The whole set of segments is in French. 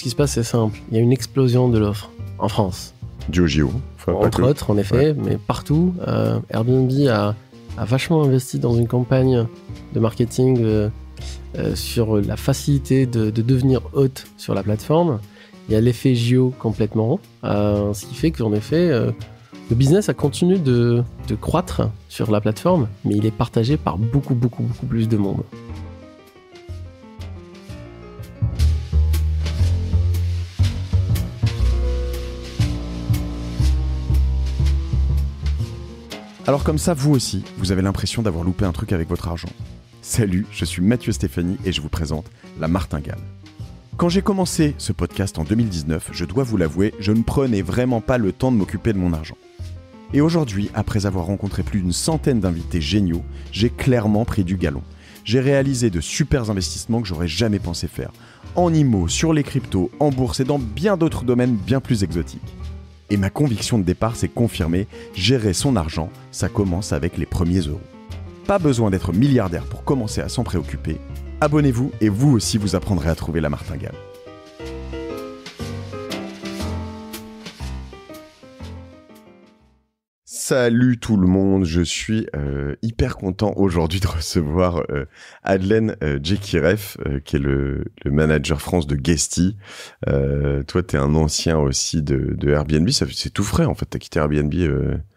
ce qui se passe, c'est simple. Il y a une explosion de l'offre en France. Dû au JO. Entre autres, en effet, mais partout. Airbnb a vachement investi dans une campagne de marketing sur la facilité de devenir hôte sur la plateforme. Il y a l'effet JO complètement, ce qui fait qu'en effet, le business a continué de croître sur la plateforme, mais il est partagé par beaucoup plus de monde. Alors comme ça, vous aussi, vous avez l'impression d'avoir loupé un truc avec votre argent. Salut, je suis Mathieu Stéphanie et je vous présente La Martingale. Quand j'ai commencé ce podcast en 2019, je dois vous l'avouer, je ne prenais vraiment pas le temps de m'occuper de mon argent. Et aujourd'hui, après avoir rencontré plus d'une centaine d'invités géniaux, j'ai clairement pris du galon. J'ai réalisé de super investissements que j'aurais jamais pensé faire. En IMO, sur les cryptos, en bourse et dans bien d'autres domaines bien plus exotiques. Et ma conviction de départ s'est confirmée, gérer son argent, ça commence avec les premiers euros. Pas besoin d'être milliardaire pour commencer à s'en préoccuper. Abonnez-vous et vous aussi vous apprendrez à trouver la martingale. Salut tout le monde, je suis hyper content aujourd'hui de recevoir Adlène Djekiref, qui est le manager France de Guesty. Toi, tu es un ancien aussi de Airbnb, c'est tout frais en fait, tu as quitté Airbnb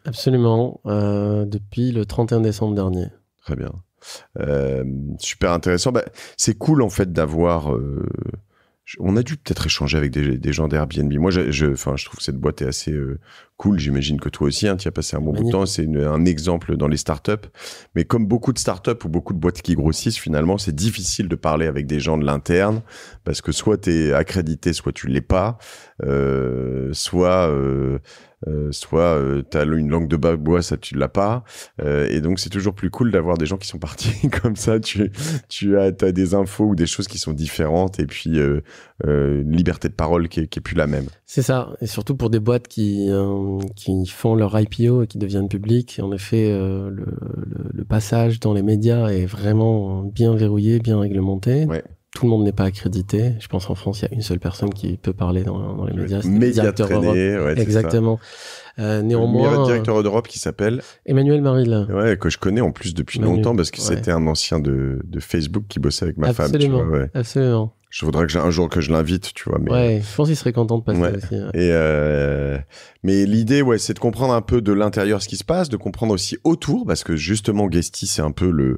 Absolument, depuis le 31 décembre dernier. Très bien. Super intéressant. C'est cool en fait d'avoir... on a dû peut-être échanger avec des gens d'Airbnb. Moi, je trouve que cette boîte est assez cool. J'imagine que toi aussi, tu y as passé un bon bout de temps. C'est un exemple dans les startups. Mais comme beaucoup de startups ou beaucoup de boîtes qui grossissent, finalement, c'est difficile de parler avec des gens de l'interne parce que soit tu es accrédité, soit tu l'es pas. Soit t'as une langue de bois, ça tu l'as pas, et donc c'est toujours plus cool d'avoir des gens qui sont partis comme ça. T'as des infos ou des choses qui sont différentes, et puis une liberté de parole qui est plus la même. C'est ça, et surtout pour des boîtes qui font leur IPO et qui deviennent publiques. En effet, le passage dans les médias est vraiment bien verrouillé, bien réglementé. Ouais. Tout le monde n'est pas accrédité. Je pense en France, il y a une seule personne qui peut parler dans les médias. C'est le directeur Europe. Ouais, exactement. Néanmoins, le directeur d'Europe qui s'appelle Emmanuel Maril. Ouais, que je connais en plus depuis longtemps parce que c'était un ancien de Facebook qui bossait avec ma femme. Tu vois, ouais. Absolument. Je voudrais un jour que je l'invite, tu vois. Mais... Ouais, je pense qu'il serait content de passer aussi. Ouais. Et mais l'idée, c'est de comprendre un peu de l'intérieur ce qui se passe, de comprendre aussi autour, parce que justement, Guesty, c'est un peu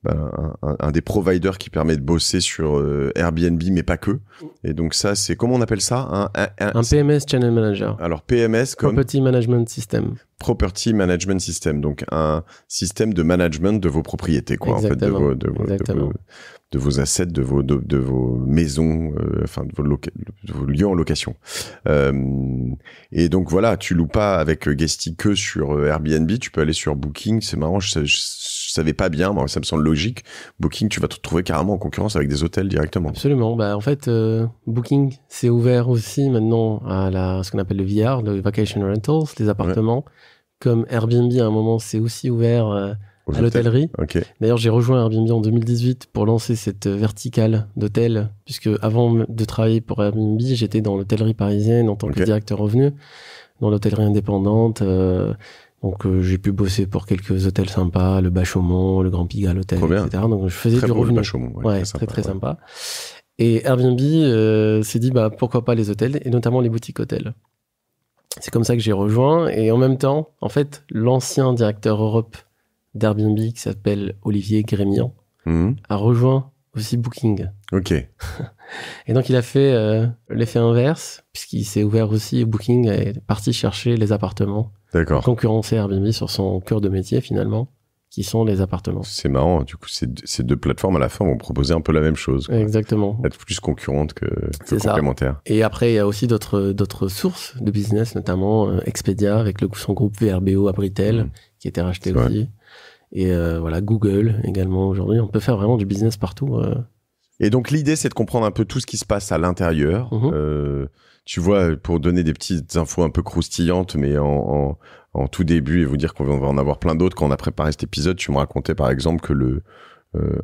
un des providers qui permet de bosser sur Airbnb, mais pas que. Et donc ça, c'est, comment on appelle ça? Un PMS Channel Manager. Alors PMS comme... Property Management System. Property Management System, donc un système de management de vos propriétés, quoi. Exactement. En fait, de vos assets, de vos maisons, de vos lieux en location. Et donc voilà, tu loues pas avec Guesty que sur Airbnb, tu peux aller sur Booking. C'est marrant, je savais pas bien, moi ça me semble logique. Booking, tu vas te retrouver carrément en concurrence avec des hôtels directement. Absolument. En fait, Booking s'est ouvert aussi maintenant à ce qu'on appelle le VR, le Vacation Rentals, les appartements. Ouais. Comme Airbnb à un moment s'est aussi ouvert à l'hôtellerie. Okay. D'ailleurs, j'ai rejoint Airbnb en 2018 pour lancer cette verticale d'hôtel, puisque avant de travailler pour Airbnb, j'étais dans l'hôtellerie parisienne en tant que directeur revenu, dans l'hôtellerie indépendante. Donc, j'ai pu bosser pour quelques hôtels sympas, le Bachaumont, le Grand Pigalle Hôtel, etc. Donc, je faisais très du revenu. Très sympa. Et Airbnb s'est dit, pourquoi pas les hôtels, et notamment les boutiques hôtels. C'est comme ça que j'ai rejoint. Et en même temps, en fait, l'ancien directeur Europe d'Airbnb, qui s'appelle Olivier Grémian, a rejoint aussi Booking. Ok. Et donc, il a fait l'effet inverse, puisqu'il s'est ouvert aussi, Booking est parti chercher les appartements. D'accord. Concurrencer Airbnb sur son cœur de métier, finalement, qui sont les appartements. C'est marrant, du coup, ces deux plateformes, à la fin, vont proposer un peu la même chose, quoi. Exactement. Être plus concurrentes que complémentaires. Et après, il y a aussi d'autres sources de business, notamment Expedia, avec son groupe VRBO à Britel, qui a été racheté aussi. Et Google également aujourd'hui. On peut faire vraiment du business partout. Et donc, l'idée, c'est de comprendre un peu tout ce qui se passe à l'intérieur. Tu vois, pour donner des petites infos un peu croustillantes, mais en tout début, et vous dire qu'on va en avoir plein d'autres, quand on a préparé cet épisode, tu me racontais par exemple que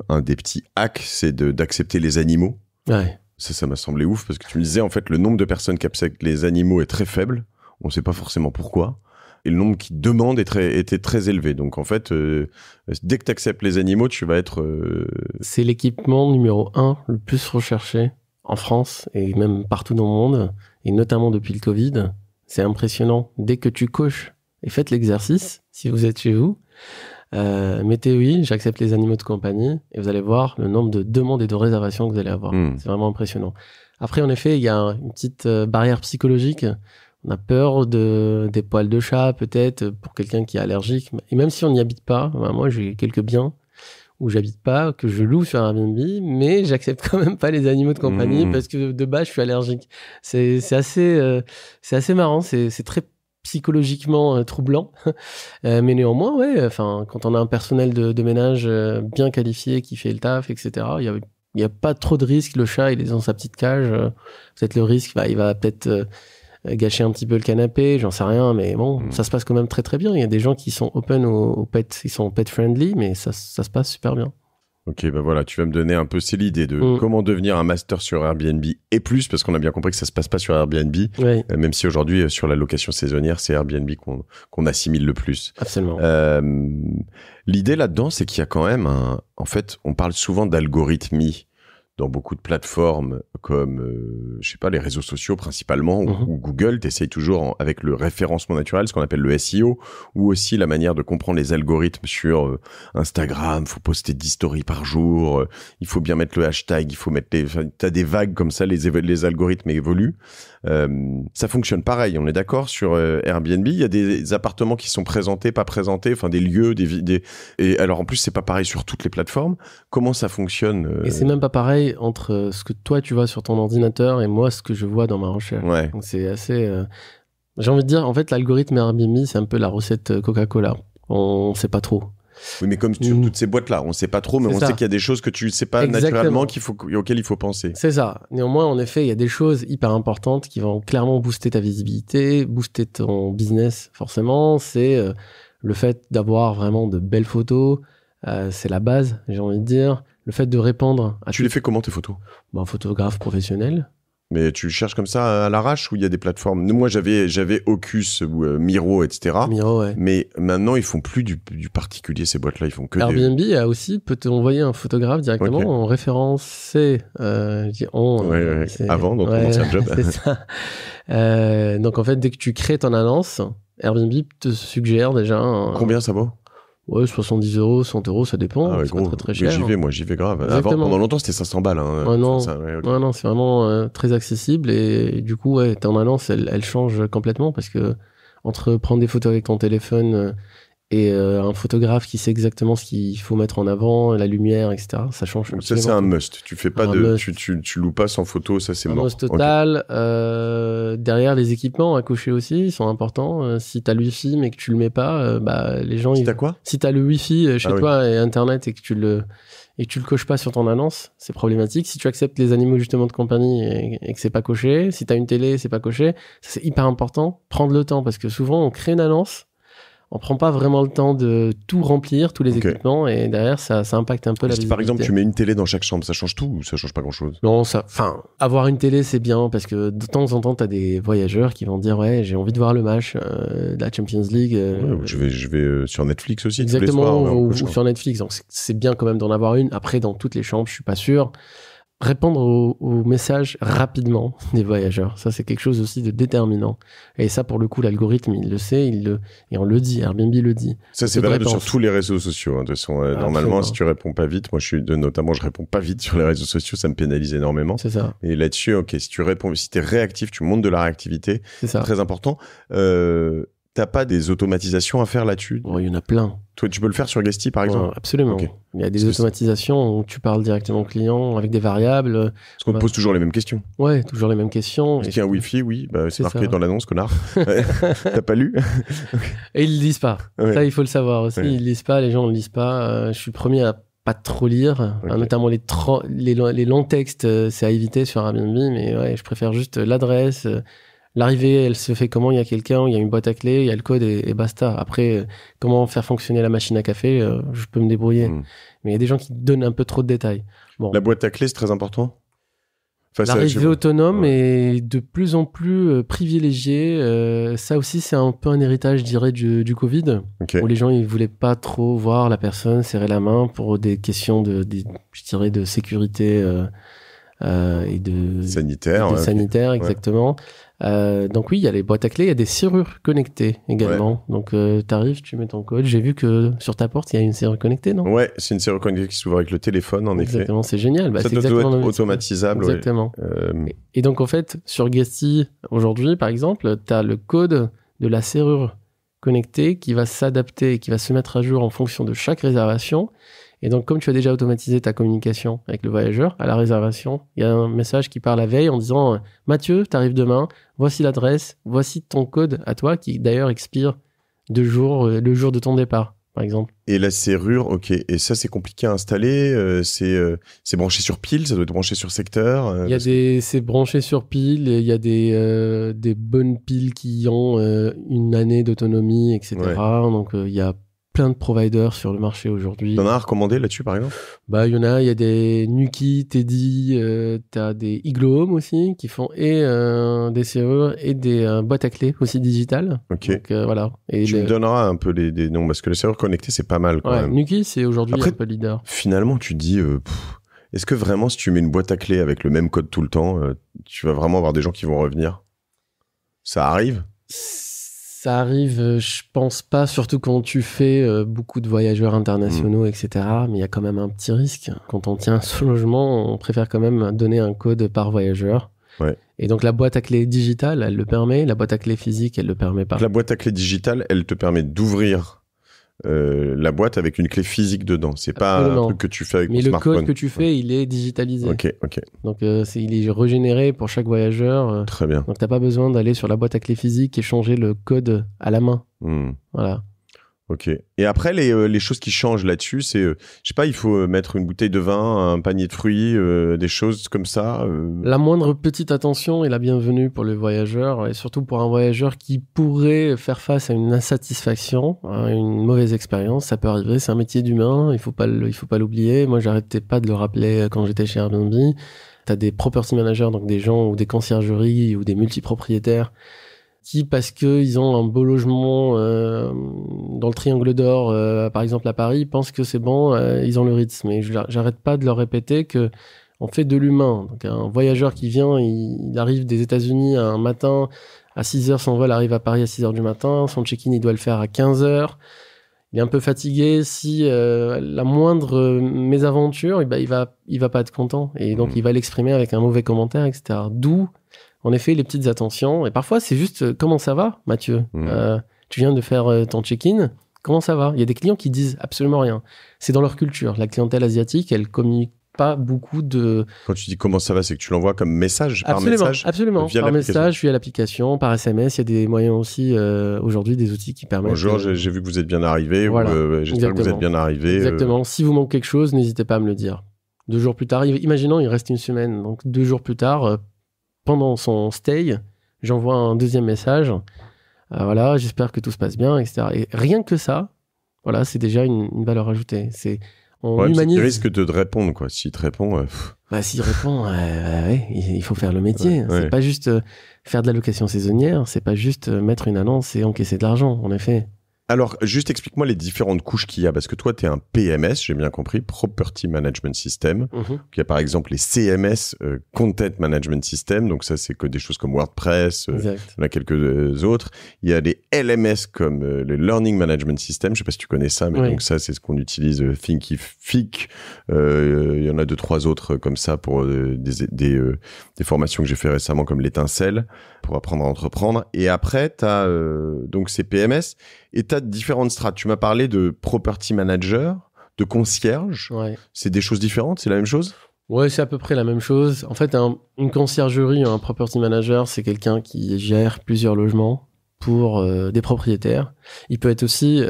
un des petits hacks, c'est d'accepter les animaux. Ouais. Ça m'a semblé ouf parce que tu me disais, en fait, le nombre de personnes qui acceptent les animaux est très faible. On ne sait pas forcément pourquoi. Et le nombre qui demandent était très élevé. Donc, en fait, dès que tu acceptes les animaux, tu vas être... C'est l'équipement numéro 1 le plus recherché en France et même partout dans le monde, et notamment depuis le Covid. C'est impressionnant. Dès que tu coches et faites l'exercice, si vous êtes chez vous, mettez oui, j'accepte les animaux de compagnie, et vous allez voir le nombre de demandes et de réservations que vous allez avoir. C'est vraiment impressionnant. Après, en effet, il y a une petite barrière psychologique. On a peur des poils de chat, peut-être, pour quelqu'un qui est allergique. Et même si on n'y habite pas, moi, j'ai quelques biens où j'habite pas, que je loue sur Airbnb, mais j'accepte quand même pas les animaux de compagnie parce que de base, je suis allergique. C'est assez marrant. C'est très psychologiquement troublant. Mais néanmoins, ouais, enfin, quand on a un personnel de ménage bien qualifié qui fait le taf, etc., il y a pas trop de risques. Le chat, il est dans sa petite cage. Peut-être le risque, il va peut-être gâcher un petit peu le canapé, j'en sais rien, mais bon, ça se passe quand même très très bien. Il y a des gens qui sont open aux pets, ils sont pet friendly, mais ça se passe super bien. Ok, ben voilà, tu vas me donner un peu c'est l'idée de comment devenir un master sur Airbnb et plus, parce qu'on a bien compris que ça se passe pas sur Airbnb, même si aujourd'hui sur la location saisonnière, c'est Airbnb qu'on assimile le plus. Absolument. L'idée là-dedans, c'est qu'il y a quand même en fait, on parle souvent d'algorithmie dans beaucoup de plateformes comme, je sais pas, les réseaux sociaux principalement, ou Google, t'essayes toujours avec le référencement naturel, ce qu'on appelle le SEO, ou aussi la manière de comprendre les algorithmes sur Instagram, faut poster 10 stories par jour, il faut bien mettre le hashtag, il faut mettre t'as des vagues comme ça, les algorithmes évoluent. Ça fonctionne pareil, on est d'accord sur Airbnb, il y a des appartements qui sont présentés, pas présentés, enfin des lieux, et alors en plus c'est pas pareil sur toutes les plateformes. Comment ça fonctionne Et c'est même pas pareil entre ce que toi tu vois sur ton ordinateur et moi ce que je vois dans ma recherche. Ouais. Donc c'est assez j'ai envie de dire, en fait l'algorithme Airbnb c'est un peu la recette Coca-Cola, on sait pas trop. Oui, mais comme sur toutes ces boîtes-là, on sait pas trop, mais on sait qu'il y a des choses que tu sais pas naturellement auxquelles il faut penser. C'est ça. Néanmoins, en effet, il y a des choses hyper importantes qui vont clairement booster ta visibilité, booster ton business, forcément. C'est le fait d'avoir vraiment de belles photos. C'est la base, j'ai envie de dire. Le fait de répondre à... Tu les fais comment, tes photos ? Un photographe professionnel. Mais tu cherches comme ça à l'arrache ou il y a des plateformes ? Moi, j'avais Ocus ou Miro, etc. Miro, ouais. Mais maintenant, ils font plus du particulier, ces boîtes-là. Ils font que Airbnb a aussi peut t'envoyer un photographe directement en référencé. Avant, dans ton ancien job. C'est ça. Donc, en fait, dès que tu crées ton annonce, Airbnb te suggère déjà... Combien ça vaut ? Ouais, 70 €, 100 €, ça dépend. Ah ouais, c'est pas très, très cher. Moi j'y vais grave. Avant, pendant longtemps, c'était 500 balles. Hein, non, ça, non, c'est vraiment très accessible. Et du coup, ton annonce, elle change complètement parce que entre prendre des photos avec ton téléphone et un photographe qui sait exactement ce qu'il faut mettre en avant, la lumière, etc., ça change. Ça, c'est un must. Tu fais pas tu loues pas sans photo, ça c'est mort. Un must total. Okay. Derrière, les équipements à cocher aussi, ils sont importants. Si t'as le Wi-Fi mais que tu le mets pas, les gens... Si t'as quoi ? Si t'as le Wi-Fi chez toi et Internet et que tu le coches pas sur ton annonce, c'est problématique. Si tu acceptes les animaux justement de compagnie et que c'est pas coché, si t'as une télé, c'est pas coché, ça c'est hyper important. Prendre le temps parce que souvent on crée une annonce, on prend pas vraiment le temps de tout remplir, tous les équipements, et derrière ça impacte un peu la visibilité. Par exemple, tu mets une télé dans chaque chambre, ça change tout ou ça change pas grand-chose ? Non, avoir une télé c'est bien parce que de temps en temps t'as des voyageurs qui vont dire ouais j'ai envie de voir le match de la Champions League. Je vais sur Netflix aussi. Exactement, tous les soirs, ou sur Netflix. Donc c'est bien quand même d'en avoir une. Après dans toutes les chambres, je suis pas sûr. Répondre aux messages rapidement des voyageurs, ça c'est quelque chose aussi de déterminant. Et ça pour le coup l'algorithme il le sait, et on le dit, Airbnb le dit. Ça c'est valable sur tous les réseaux sociaux. De toute façon, normalement si tu réponds pas vite, moi je réponds pas vite sur les réseaux sociaux, ça me pénalise énormément. C'est ça. Et là-dessus, ok, si t'es réactif, tu montes de la réactivité, c'est très important. T'as pas des automatisations à faire là-dessus ? Il y en a plein. Toi, tu peux le faire sur Guesty, par exemple ? Absolument. Okay. Il y a des automatisations où tu parles directement au client avec des variables. Parce qu'on te pose toujours les mêmes questions. Ouais, toujours les mêmes questions. Est-ce qu'il y a un Wi-Fi ? Oui, c'est marqué dans l'annonce, connard. T'as pas lu ? Et ils le lisent pas. Ouais. Ça, il faut le savoir aussi. Ouais. Ils le lisent pas, les gens ne le lisent pas. Je suis le premier à pas trop lire, notamment les longs textes, c'est à éviter sur Airbnb, mais ouais, je préfère juste l'adresse. L'arrivée, elle se fait comment ? Il y a quelqu'un, il y a une boîte à clés, il y a le code et basta. Après, comment faire fonctionner la machine à café, je peux me débrouiller. Mais il y a des gens qui donnent un peu trop de détails. Bon. La boîte à clés, c'est très important ? Enfin, l'arrivée autonome est de plus en plus privilégiée. Ça aussi, c'est un peu un héritage, je dirais, du Covid, où les gens ils voulaient pas trop voir la personne serrer la main pour des questions je dirais, de sécurité et de sanitaire, exactement. Donc oui, il y a les boîtes à clés, il y a des serrures connectées également. Donc t'arrives, tu mets ton code. J'ai vu que sur ta porte, il y a une serrure connectée, non? Ouais, c'est une serrure connectée qui s'ouvre avec le téléphone, en effet. Exactement, c'est génial. Ça doit être automatisable. Exactement. Et donc en fait, sur Guesty, aujourd'hui, par exemple, t'as le code de la serrure connectée qui va s'adapter et qui va se mettre à jour en fonction de chaque réservation. Et donc, comme tu as déjà automatisé ta communication avec le voyageur, à la réservation, il y a un message qui part la veille en disant « Mathieu, t'arrives demain, voici l'adresse, voici ton code à toi, qui d'ailleurs expire le jour de ton départ, par exemple. » Et la serrure, ok. Et ça, c'est compliqué à installer. C'est branché sur pile, ça doit être branché sur secteur. C'est branché sur pile. Il y a des bonnes piles qui ont une année d'autonomie, etc. Ouais. Donc, il y a plein de providers sur le marché aujourd'hui. T'en as à recommander là-dessus, par exemple? Bah, il y a des Nuki, Teddy, t'as des Iglo Home aussi, qui font des serrures et des boîtes à clés aussi digitales. Ok. Donc, voilà. Et tu me donneras un peu des noms, parce que les serrures connectées, c'est pas mal quand même. Nuki, c'est aujourd'hui un peu leader. Finalement, tu te dis, est-ce que vraiment, si tu mets une boîte à clés avec le même code tout le temps, tu vas vraiment avoir des gens qui vont revenir? Ça arrive? Ça arrive, je pense pas, surtout quand tu fais beaucoup de voyageurs internationaux, etc. Mais il y a quand même un petit risque. Quand on tient son logement, on préfère quand même donner un code par voyageur. Ouais. Et donc la boîte à clé digitale, elle le permet. La boîte à clé physique, elle le permet pas. La boîte à clé digitale, elle te permet d'ouvrir la boîte avec une clé physique dedans. C'est pas un truc que tu fais avec ton smartphone. Mais le code que tu fais, il est digitalisé. Ok. Donc il est régénéré pour chaque voyageur. Très bien. Donc t'as pas besoin d'aller sur la boîte à clé physique et changer le code à la main. Voilà. Ok. Et après, les choses qui changent là-dessus, c'est, je sais pas, il faut mettre une bouteille de vin, un panier de fruits, des choses comme ça. La moindre petite attention est la bienvenue pour le voyageur, et surtout pour un voyageur qui pourrait faire face à une insatisfaction, à une mauvaise expérience. Ça peut arriver, c'est un métier d'humain, il faut pas l'oublier. Moi, j'arrêtais pas de le rappeler quand j'étais chez Airbnb. T'as des property managers, donc des gens ou des conciergeries ou des multipropriétaires qui, parce qu'ils ont un beau logement dans le Triangle d'Or, par exemple à Paris, pensent que c'est bon, ils ont le rythme. Mais j'arrête pas de leur répéter que on fait de l'humain. Donc un voyageur qui vient, il arrive des États-Unis un matin à 6h, son vol arrive à Paris à 6h du matin, son check-in il doit le faire à 15h. Il est un peu fatigué. Si la moindre mésaventure, il va pas être content, et donc il va l'exprimer avec un mauvais commentaire, etc. D'où en effet, les petites attentions. Et parfois, c'est juste comment ça va, Mathieu? Tu viens de faire ton check-in. Comment ça va? Il y a des clients qui disent absolument rien. C'est dans leur culture. La clientèle asiatique, elle communique pas beaucoup de... Quand tu dis comment ça va, c'est que tu l'envoies comme message, par absolument, message? Absolument. Par message, via l'application, par SMS. Il y a des moyens aussi, aujourd'hui, des outils qui permettent... Bonjour, j'ai vu que vous êtes bien arrivé. Voilà. J'espère que vous êtes bien arrivé. Exactement. Si vous manque quelque chose, n'hésitez pas à me le dire. 2 jours plus tard, imaginons, il reste une semaine. Donc, 2 jours plus tard... pendant son stay, j'envoie un deuxième message. Voilà, j'espère que tout se passe bien, etc. Et rien que ça, voilà, c'est déjà une valeur ajoutée. On humanise. Il risque de te répondre, quoi. S'il te répond... S'il répond, il faut faire le métier. C'est pas juste faire de la location saisonnière, c'est pas juste mettre une annonce et encaisser de l'argent, en effet. Alors, juste explique-moi les différentes couches qu'il y a, parce que toi, tu es un PMS, j'ai bien compris, Property Management System. Il y a par exemple les CMS, Content Management System, donc ça, c'est que des choses comme WordPress, il y en a quelques autres. Il y a des LMS comme le Learning Management System, je sais pas si tu connais ça, mais donc ça, c'est ce qu'on utilise, Thinkific. Il y en a 2-3 autres comme ça pour des formations que j'ai fait récemment, comme l'étincelle, pour apprendre à entreprendre. Et après, tu as donc ces PMS, et tu as différentes strates. Tu m'as parlé de property manager, de concierge. C'est des choses différentes, c'est la même chose? Ouais, c'est à peu près la même chose. En fait, une conciergerie, un property manager, c'est quelqu'un qui gère plusieurs logements pour des propriétaires. Il peut être aussi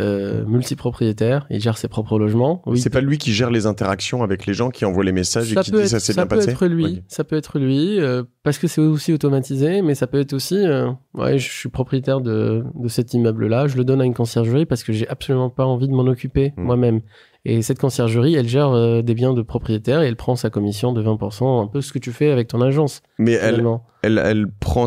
multipropriétaire, il gère ses propres logements. Oui. C'est pas lui qui gère les interactions avec les gens, qui envoie les messages et qui dit ça s'est bien passé? Ça peut être lui, parce que c'est aussi automatisé, mais ça peut être aussi, je suis propriétaire de cet immeuble-là, je le donne à une conciergerie parce que j'ai absolument pas envie de m'en occuper moi-même. Et cette conciergerie, elle gère des biens de propriétaires et elle prend sa commission de 20%, un peu ce que tu fais avec ton agence. Mais elle prend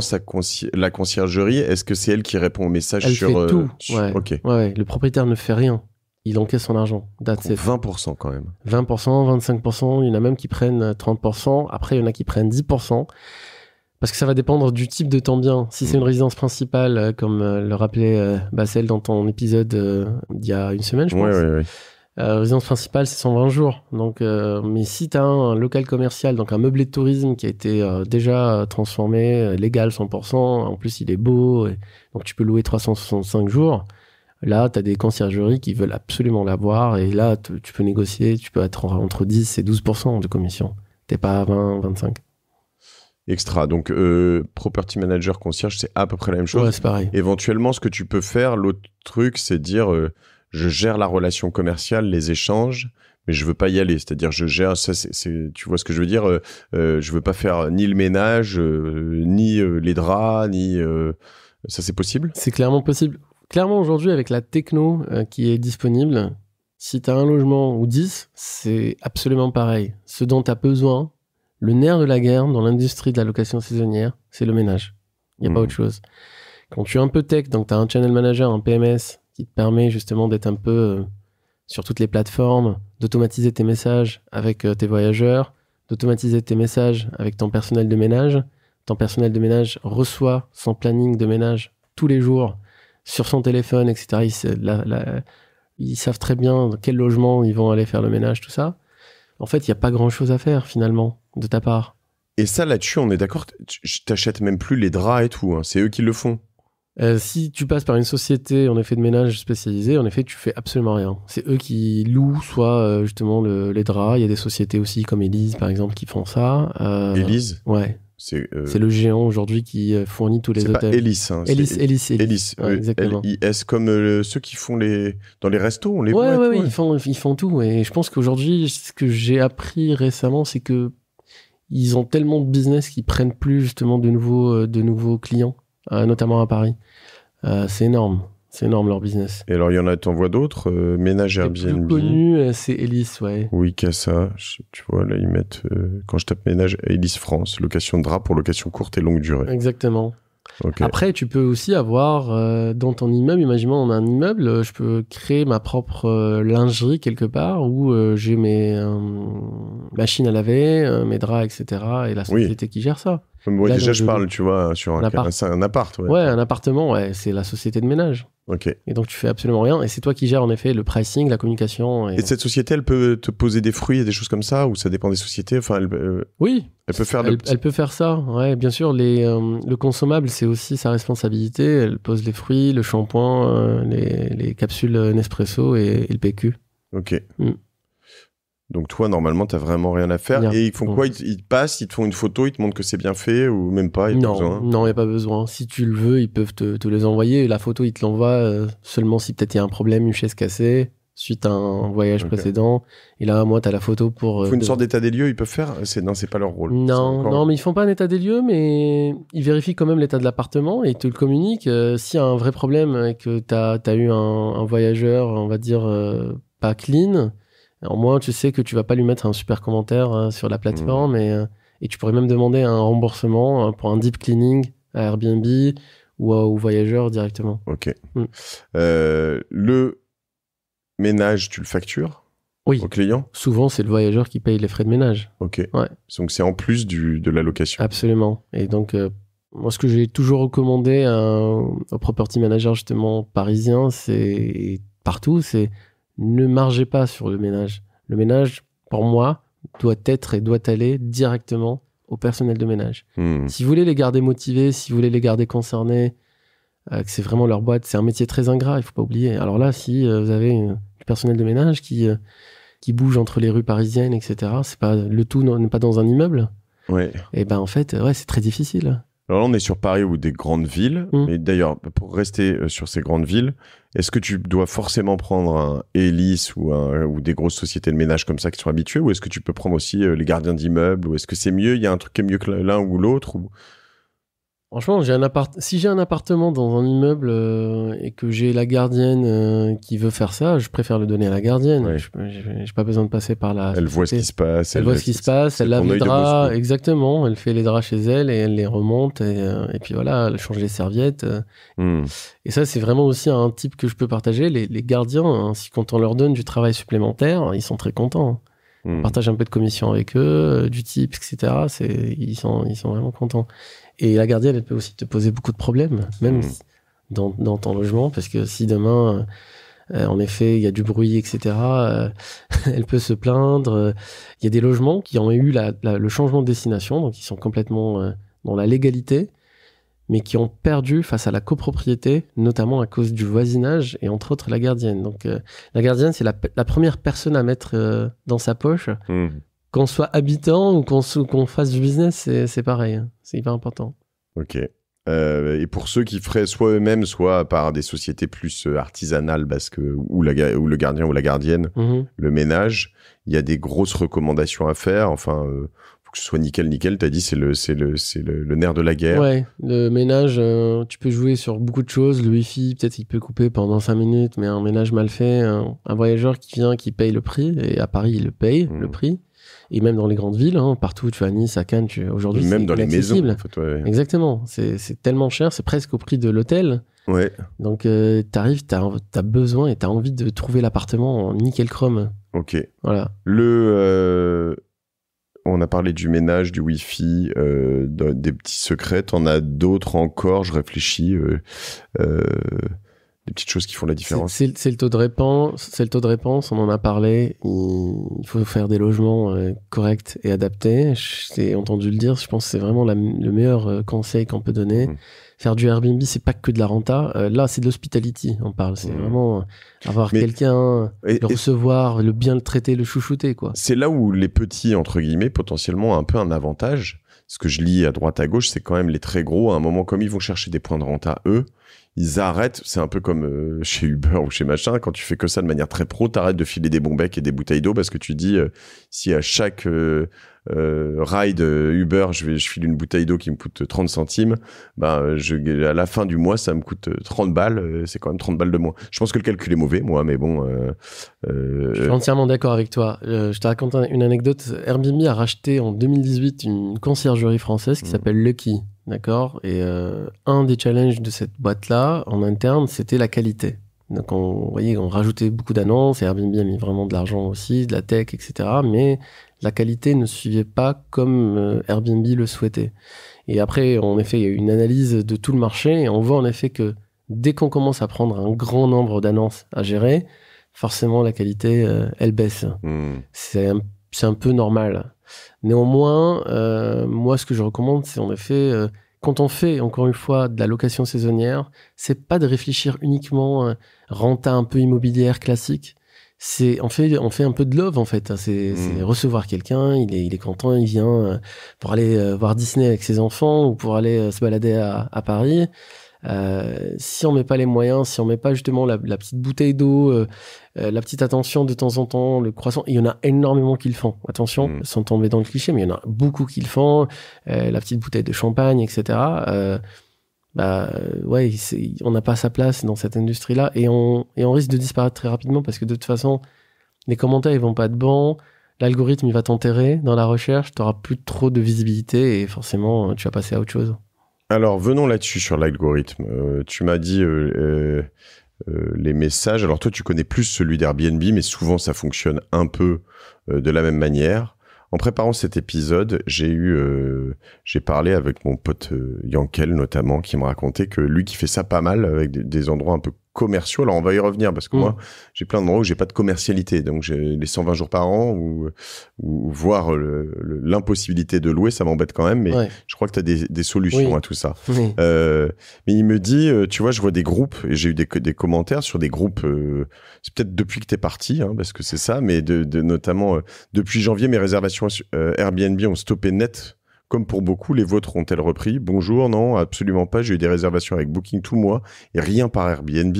la conciergerie. Est-ce que c'est elle qui répond aux messages elle fait tout. Ok. Ouais. Le propriétaire ne fait rien. Il encaisse son argent. 20% quand même. 20%, 25%. Il y en a même qui prennent 30%. Après, il y en a qui prennent 10%. Parce que ça va dépendre du type de ton bien. Si c'est une résidence principale, comme le rappelait Bassel dans ton épisode il y a une semaine, je pense. Ouais. Résidence principale, c'est 120 jours. Donc, mais si tu as un local commercial, donc un meublé de tourisme qui a été déjà transformé, légal 100%, en plus il est beau, donc tu peux louer 365 jours, là tu as des conciergeries qui veulent absolument l'avoir, et là tu peux négocier, tu peux être entre 10 et 12% de commission. T'es pas à 20, 25. Extra. Donc, property manager, concierge, c'est à peu près la même chose. Ouais, c'est pareil. Éventuellement, ce que tu peux faire, l'autre truc, c'est dire... je gère la relation commerciale, les échanges, mais je veux pas y aller. C'est-à-dire, je gère ça. Tu vois ce que je veux dire. Je veux pas faire ni le ménage, ni les draps, ni ça. C'est possible. C'est clairement possible. Clairement, aujourd'hui, avec la techno qui est disponible, si tu as un logement ou 10, c'est absolument pareil. Ce dont tu as besoin, le nerf de la guerre dans l'industrie de la location saisonnière, c'est le ménage. Il n'y a pas autre chose. Quand tu es un peu tech, donc tu as un channel manager, un PMS, qui te permet justement d'être un peu sur toutes les plateformes, d'automatiser tes messages avec tes voyageurs, d'automatiser tes messages avec ton personnel de ménage. Ton personnel de ménage reçoit son planning de ménage tous les jours sur son téléphone, etc. Ils savent très bien dans quel logement ils vont aller faire le ménage, tout ça. En fait, il n'y a pas grand-chose à faire finalement de ta part. Et ça, là-dessus, on est d'accord, t'achètes même plus les draps et tout, hein. C'est eux qui le font. Si tu passes par une société en effet de ménage spécialisée, en effet, tu fais absolument rien. C'est eux qui louent soit justement les draps. Il y a des sociétés aussi comme Elise, par exemple, qui font ça. Elise ? Ouais. C'est le géant aujourd'hui qui fournit tous les hôtels. C'est pas Elise, hein. Elise. Ouais, exactement. L-I-S, comme ceux qui font dans les restos, on les voit. Ouais, ils font tout. Et je pense qu'aujourd'hui, ce que j'ai appris récemment, c'est que ils ont tellement de business qu'ils prennent plus justement de nouveaux clients. Notamment à Paris. C'est énorme leur business. Et alors, il y en a, t'en vois d'autres ménage Airbnb. Le plus connu, c'est Elise, ouais. Oui, Casa. Tu vois, là, ils mettent, quand je tape ménage, Elise France, location de draps pour location courte et longue durée. Exactement. Okay. Après, tu peux aussi avoir dans ton immeuble, imaginons on a un immeuble, je peux créer ma propre lingerie quelque part où j'ai mes machines à laver, mes draps, etc. Et la société qui gère ça. Bon, déjà, je parle, tu vois, sur un appart. Ouais, un appartement, ouais, c'est la société de ménage. Ok. Et donc, tu fais absolument rien. Et c'est toi qui gères, en effet, le pricing, la communication. Et cette société, elle peut te poser des fruits et des choses comme ça, ou ça dépend des sociétés. Enfin, oui. Elle peut faire. Elle peut faire ça. Ouais, bien sûr. Le consommable, c'est aussi sa responsabilité. Elle pose les fruits, le shampoing, les capsules Nespresso et le PQ. Ok. Donc toi, normalement, t'as vraiment rien à faire. Et ils font quoi ? Ils passent, ils te font une photo, ils te montrent que c'est bien fait ou même pas ? Non, il n'y a pas besoin. Si tu le veux, ils peuvent te les envoyer. La photo, ils te l'envoient seulement si peut-être il y a un problème, une chaise cassée, suite à un voyage précédent. Et là, moi, t'as la photo pour... Il faut une sorte d'état des lieux, ils peuvent faire ? Non, c'est pas leur rôle. Non, mais ils font pas un état des lieux, mais ils vérifient quand même l'état de l'appartement et ils te le communiquent. S'il y a un vrai problème et que t'as eu un voyageur, on va dire, pas clean... Alors moi, tu sais que tu vas pas lui mettre un super commentaire sur la plateforme et tu pourrais même demander un remboursement pour un deep cleaning à Airbnb ou au voyageur directement. Ok. Le ménage, tu le factures ? Oui. Au client ? Souvent, c'est le voyageur qui paye les frais de ménage. Ok. Ouais. Donc c'est en plus de la location. Absolument. Et donc, moi, ce que j'ai toujours recommandé aux property managers justement parisiens, c'est partout, c'est ne margez pas sur le ménage. Le ménage, pour moi, doit être et doit aller directement au personnel de ménage. Si vous voulez les garder motivés, si vous voulez les garder concernés, que c'est vraiment leur boîte, c'est un métier très ingrat, il faut pas oublier. Alors là, si vous avez du personnel de ménage qui bouge entre les rues parisiennes, etc., le tout n'est pas dans un immeuble. Ouais. Et ben en fait, c'est très difficile. Alors là, on est sur Paris ou des grandes villes. Mais d'ailleurs, pour rester sur ces grandes villes, est-ce que tu dois forcément prendre un Elis ou des grosses sociétés de ménage comme ça qui sont habituées, ou est-ce que tu peux prendre aussi les gardiens d'immeubles, ou est-ce que c'est mieux, il y a un truc qui est mieux que l'un ou l'autre ou... Franchement, si j'ai un appartement dans un immeuble et que j'ai la gardienne qui veut faire ça, je préfère le donner à la gardienne. Ouais. J'ai pas besoin de passer par la Elle voit ce qui se passe. Elle voit ce qui se passe, elle lave les draps, exactement. Elle fait les draps chez elle et elle les remonte. Et puis voilà, elle change les serviettes. Et ça, c'est vraiment aussi un type que je peux partager. Les gardiens, hein, quand on leur donne du travail supplémentaire, ils sont très contents. On partage un peu de commission avec eux, du type, etc. Ils sont vraiment contents. Et la gardienne, elle peut aussi te poser beaucoup de problèmes, même dans ton logement, parce que si demain, en effet, il y a du bruit, etc., elle peut se plaindre. Il y a des logements qui ont eu le changement de destination, donc ils sont complètement dans la légalité, mais qui ont perdu face à la copropriété, notamment à cause du voisinage et entre autres la gardienne. Donc la gardienne, c'est la première personne à mettre dans sa poche. Qu'on soit habitant ou qu'on fasse du business, c'est pareil. Hein. C'est hyper important. Ok. Et pour ceux qui feraient soit eux-mêmes, soit par des sociétés plus artisanales, parce que où le gardien ou la gardienne le ménage, il y a des grosses recommandations à faire. Enfin, faut que ce soit nickel. T'as dit c'est le nerf de la guerre. Ouais, le ménage, tu peux jouer sur beaucoup de choses. Le Wi-Fi, peut-être il peut couper pendant 5 minutes, mais un ménage mal fait, un voyageur qui vient, qui paye le prix, et à Paris il le paye le prix. Et même dans les grandes villes, hein, partout, tu vas à Nice, à Cannes, aujourd'hui, même dans les maisons. En fait, ouais. Exactement. C'est tellement cher, c'est presque au prix de l'hôtel. Ouais. Donc, t'arrives, t'as besoin et t'as envie de trouver l'appartement en nickel chrome. Ok. Voilà. On a parlé du ménage, du Wi-Fi, des petits secrets. T'en as d'autres encore, je réfléchis. Des petites choses qui font la différence. C'est le taux de réponse, on en a parlé. Il faut faire des logements corrects et adaptés. J'ai entendu le dire, je pense que c'est vraiment le meilleur conseil qu'on peut donner. Faire du Airbnb, c'est pas que de la renta. Là, c'est de l'hospitality, on parle. C'est vraiment avoir quelqu'un, le recevoir, bien le traiter, le chouchouter, quoi. C'est là où les petits, entre guillemets, potentiellement ont un peu un avantage. Ce que je lis à droite, à gauche, c'est quand même les très gros. À un moment, comme ils vont chercher des points de renta, eux, ils arrêtent. C'est un peu comme chez Uber ou chez machin. Quand tu fais que ça de manière très pro, t'arrêtes de filer des bons becs et des bouteilles d'eau parce que tu dis si à chaque ride Uber, je file une bouteille d'eau qui me coûte 30 centimes, à la fin du mois, ça me coûte 30 balles. C'est quand même 30 balles de moins. Je pense que le calcul est mauvais, moi, mais bon. Je suis entièrement d'accord avec toi. Je te raconte une anecdote. Airbnb a racheté en 2018 une conciergerie française qui s'appelle Lucky. D'accord. Et un des challenges de cette boîte-là, en interne, c'était la qualité. Donc, on rajoutait beaucoup d'annonces et Airbnb a mis vraiment de l'argent aussi, de la tech, etc. Mais la qualité ne suivait pas comme Airbnb le souhaitait. Et après, en effet, il y a eu une analyse de tout le marché et on voit en effet que dès qu'on commence à prendre un grand nombre d'annonces à gérer, forcément, la qualité, elle baisse. C'est un peu normal. Néanmoins, moi, ce que je recommande, c'est en effet, quand on fait, encore une fois, de la location saisonnière, c'est pas de réfléchir uniquement renta un peu immobilière classique. On fait un peu de love, en fait. C'est recevoir quelqu'un, il est content, il vient pour aller voir Disney avec ses enfants ou pour aller se balader à Paris. Si on met pas les moyens, si on met pas justement la petite bouteille d'eau, la petite attention de temps en temps, le croissant, il y en a énormément qui le font. Attention, sans tomber dans le cliché, mais il y en a beaucoup qui le font. La petite bouteille de champagne, etc. On n'a pas sa place dans cette industrie-là et on risque de disparaître très rapidement parce que de toute façon, les commentaires ils vont pas être bons. L'algorithme il va t'enterrer dans la recherche, tu n'auras plus trop de visibilité et forcément tu vas passer à autre chose. Alors, venons là-dessus, sur l'algorithme. Tu m'as dit les messages. Alors, toi, tu connais plus celui d'Airbnb, mais souvent, ça fonctionne un peu de la même manière. En préparant cet épisode, j'ai parlé avec mon pote Yankel, notamment, qui me racontait que lui qui fait ça pas mal avec des endroits un peu commerciaux. Alors, on va y revenir parce que moi, j'ai plein d'endroits où j'ai pas de commercialité. Donc, j'ai les 120 jours par an ou voir l'impossibilité de louer, ça m'embête quand même. Mais je crois que tu as des solutions à tout ça. Oui. Mais il me dit, tu vois, je vois des groupes et j'ai eu des commentaires sur des groupes. C'est peut-être depuis que t'es parti, hein, parce que c'est ça. Mais notamment, depuis janvier, mes réservations Airbnb ont stoppé net Comme pour beaucoup, les vôtres ont-elles repris? Bonjour, non, absolument pas. J'ai eu des réservations avec Booking tout le mois et rien par Airbnb.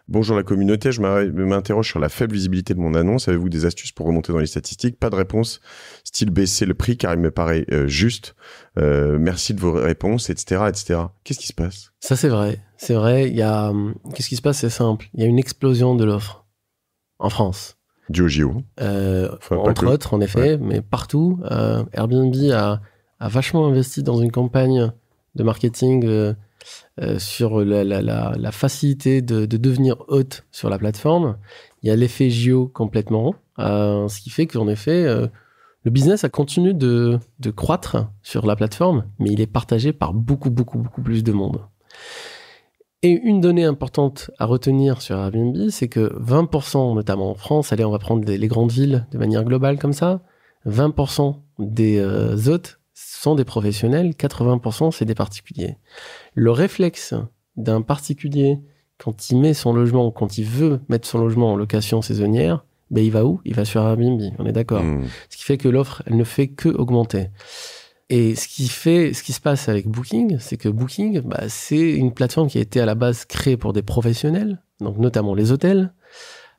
Bonjour la communauté, je m'interroge sur la faible visibilité de mon annonce. Avez-vous des astuces pour remonter dans les statistiques? Pas de réponse. Style baisser le prix car il me paraît juste. Merci de vos réponses, etc., etc. Qu'est-ce qui se passe? Ça, c'est vrai. C'est vrai. Qu'est-ce qui se passe? C'est simple. Il y a une explosion de l'offre en France. Du OGO. Entre autres, en effet, mais partout. Airbnb a vachement investi dans une campagne de marketing sur la facilité de devenir hôte sur la plateforme. Il y a l'effet JO complètement, ce qui fait qu'en effet, le business a continué de croître sur la plateforme, mais il est partagé par beaucoup plus de monde. Et une donnée importante à retenir sur Airbnb, c'est que 20%, notamment en France, allez, on va prendre les grandes villes de manière globale comme ça, 20% des hôtes sont des professionnels, 80% c'est des particuliers. Le réflexe d'un particulier, quand il met son logement, quand il veut mettre son logement en location saisonnière, ben il va où? Il va sur Airbnb, on est d'accord. Ce qui fait que l'offre, elle ne fait que augmenter. Et ce qui se passe avec Booking, c'est que Booking, c'est une plateforme qui a été à la base créée pour des professionnels, donc notamment les hôtels.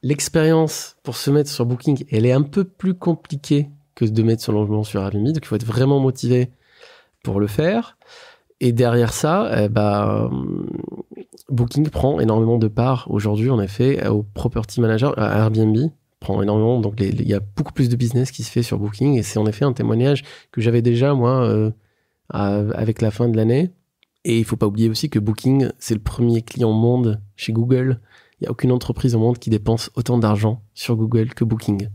L'expérience pour se mettre sur Booking, elle est un peu plus compliquée que de mettre son logement sur Airbnb, donc il faut être vraiment motivé pour le faire. Et derrière ça, Booking prend énormément de part aujourd'hui, en effet, au property manager, à Airbnb, prend énormément, donc il y a beaucoup plus de business qui se fait sur Booking, et c'est en effet un témoignage que j'avais déjà, moi, avec la fin de l'année. Et il faut pas oublier aussi que Booking, c'est le premier client au monde chez Google. Il n'y a aucune entreprise au monde qui dépense autant d'argent sur Google que Booking.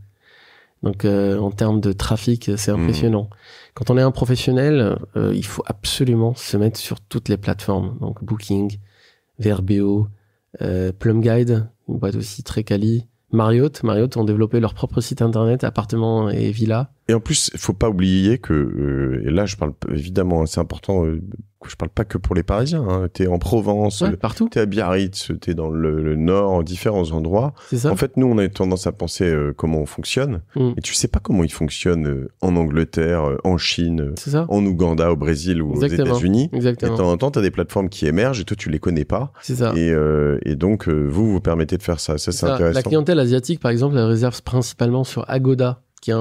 Donc, en termes de trafic, c'est impressionnant. Quand on est un professionnel, il faut absolument se mettre sur toutes les plateformes. Donc, Booking, VRBO, Plum Guide, une boîte aussi très quali. Marriott ont développé leur propre site internet, appartements et villas. Et en plus, il faut pas oublier que, et là je parle évidemment, c'est important, je parle pas que pour les Parisiens, hein. T'es en Provence, partout. T'es à Biarritz, t'es dans le Nord, différents endroits. C'est ça. En fait, nous on a tendance à penser comment on fonctionne, et tu sais pas comment ils fonctionnent en Angleterre, en Chine, en Ouganda, au Brésil ou aux États-Unis. Exactement. Et de temps en temps, t'as des plateformes qui émergent et toi tu les connais pas. C'est ça. Et donc vous permettez de faire ça. Ça c'est intéressant. La clientèle asiatique, par exemple, elle réserve principalement sur Agoda, qui est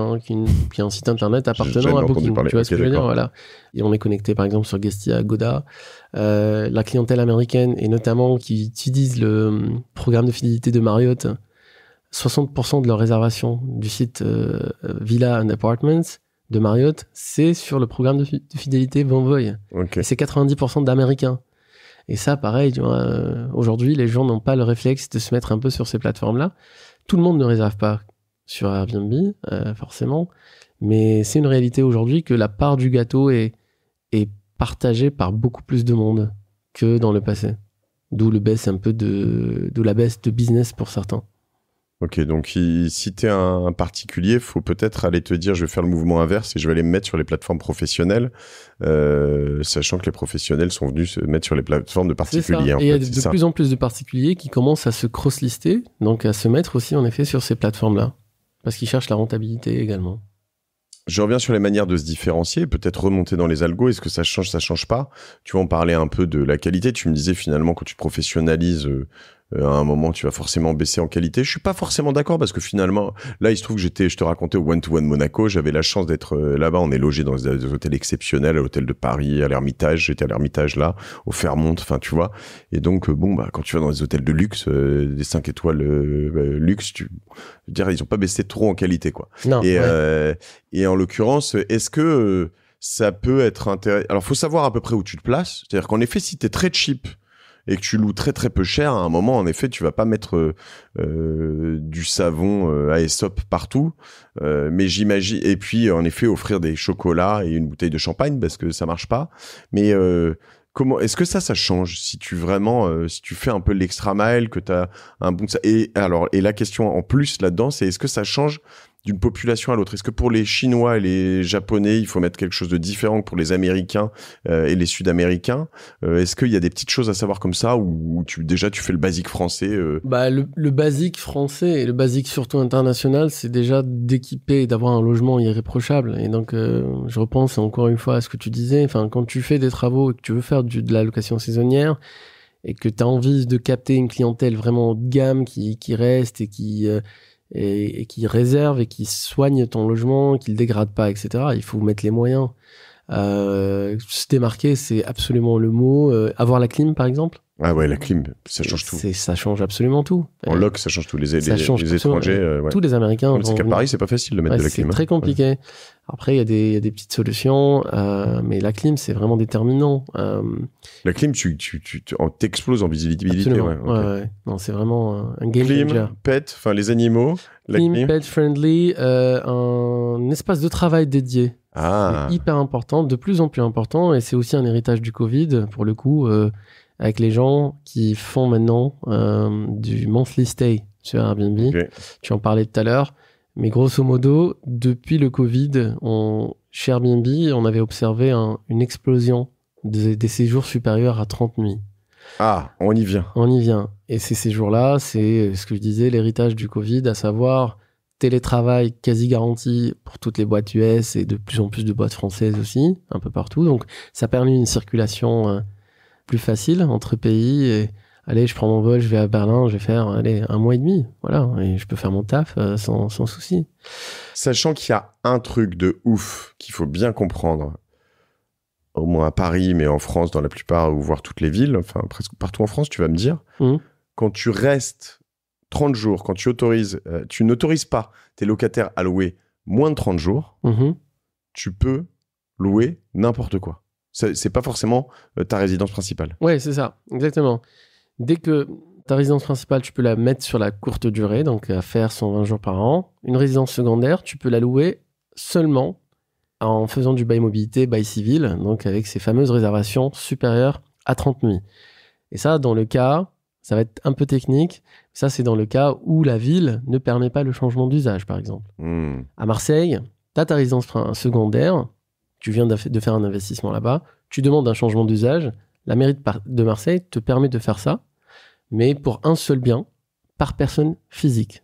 un site internet appartenant à Booking. Tu vois ce que je veux dire, voilà. Et on est connecté, par exemple, sur Guestia, Agoda. La clientèle américaine, et notamment qui utilise le programme de fidélité de Marriott, 60% de leurs réservations du site Villa and Apartments de Marriott, c'est sur le programme de fidélité Bonvoy. Okay. Et c'est 90% d'Américains. Et ça, pareil, tu vois, aujourd'hui, les gens n'ont pas le réflexe de se mettre un peu sur ces plateformes-là. Tout le monde ne réserve pas sur Airbnb, forcément, mais c'est une réalité aujourd'hui que la part du gâteau est partagée par beaucoup plus de monde que dans le passé. D'où la baisse de business pour certains. Ok, donc si t'es un particulier, faut peut-être aller te dire, je vais faire le mouvement inverse et je vais aller me mettre sur les plateformes professionnelles, sachant que les professionnels sont venus se mettre sur les plateformes de particuliers. Et il y a de plus en plus de particuliers qui commencent à se cross-lister, donc à se mettre aussi en effet sur ces plateformes-là, parce qu'ils cherchent la rentabilité également. Je reviens sur les manières de se différencier, peut-être remonter dans les algos. Est-ce que ça change pas? Tu vois, on parlait un peu de la qualité. Tu me disais finalement, quand tu professionnalises, à un moment, tu vas forcément baisser en qualité. Je suis pas forcément d'accord parce que finalement, là, il se trouve que je te racontais au One-to-One Monaco. J'avais la chance d'être là-bas. On est logé dans des hôtels exceptionnels, à l'hôtel de Paris, à l'Ermitage. J'étais à l'Ermitage là, au Fairmont. Enfin, tu vois. Et donc, quand tu vas dans des hôtels de luxe, des 5 étoiles luxe, je veux dire, ils ont pas baissé trop en qualité, quoi. Non. Et en l'occurrence, est-ce que ça peut être intéressant? Alors, faut savoir à peu près où tu te places. C'est-à-dire qu'en effet, si t'es très cheap et que tu loues très très peu cher, à un moment, en effet, tu vas pas mettre du savon à Aesop partout. Mais j'imagine, et puis en effet, offrir des chocolats et une bouteille de champagne parce que ça marche pas. Mais comment est-ce que ça change si tu fais un peu l'extra mile, que t'as un bon et la question en plus là-dedans, c'est est-ce que ça change d'une population à l'autre? Est-ce que pour les Chinois et les Japonais, il faut mettre quelque chose de différent que pour les Américains et les Sud-Américains? Est-ce qu'il y a des petites choses à savoir comme ça, ou tu fais le basique français Le basique français et le basique surtout international, c'est déjà d'équiper et d'avoir un logement irréprochable. Et donc, je repense encore une fois à ce que tu disais. Enfin, quand tu fais des travaux et que tu veux faire de la location saisonnière et que tu as envie de capter une clientèle vraiment haut de gamme qui reste et qui réserve et qui soigne ton logement, qui le dégrade pas, etc., il faut mettre les moyens. Se démarquer, c'est absolument le mot. Avoir la clim, par exemple. Ah ouais, la clim, ça change tout. Ça change absolument tout. En loc, ça change tout. Les étrangers, tous les Américains. C'est qu'à Paris, c'est pas facile de mettre de la clim. C'est très compliqué. Ouais. Après, il y a des petites solutions, mais la clim, c'est vraiment déterminant. La clim, tu t'exploses en visibilité. Absolument. Ouais. Non, c'est vraiment un game changer. Clim, pet, enfin les animaux. Clim, pet friendly, un espace de travail dédié. C'est hyper important, de plus en plus important, et c'est aussi un héritage du Covid, pour le coup, avec les gens qui font maintenant du monthly stay sur Airbnb. Okay. Tu en parlais tout à l'heure, mais grosso modo, depuis le Covid, chez Airbnb, on avait observé une explosion des séjours supérieurs à 30 nuits. Ah, on y vient. On y vient. Et ces séjours-là, c'est ce que je disais, l'héritage du Covid, à savoir télétravail quasi garanti pour toutes les boîtes US et de plus en plus de boîtes françaises aussi, un peu partout. Donc, ça permet une circulation plus facile entre pays. Et, allez, je prends mon vol, je vais à Berlin, je vais faire 1 mois et demi. Voilà, et je peux faire mon taf sans souci. Sachant qu'il y a un truc de ouf qu'il faut bien comprendre, au moins à Paris, mais en France, dans la plupart, ou voire toutes les villes, enfin presque partout en France, tu vas me dire, quand tu restes 30 jours, quand tu n'autorises pas tes locataires à louer moins de 30 jours, tu peux louer n'importe quoi. C'est pas forcément ta résidence principale. Ouais, c'est ça, exactement. Dès que ta résidence principale, tu peux la mettre sur la courte durée, donc à faire 120 jours par an. Une résidence secondaire, tu peux la louer seulement en faisant du bail mobilité, bail civil, donc avec ces fameuses réservations supérieures à 30 nuits. Et ça, dans le cas, ça va être un peu technique, ça c'est dans le cas où la ville ne permet pas le changement d'usage, par exemple. À Marseille, tu as ta résidence secondaire, tu viens de faire un investissement là-bas, tu demandes un changement d'usage, la mairie de Marseille te permet de faire ça, mais pour un seul bien, par personne physique.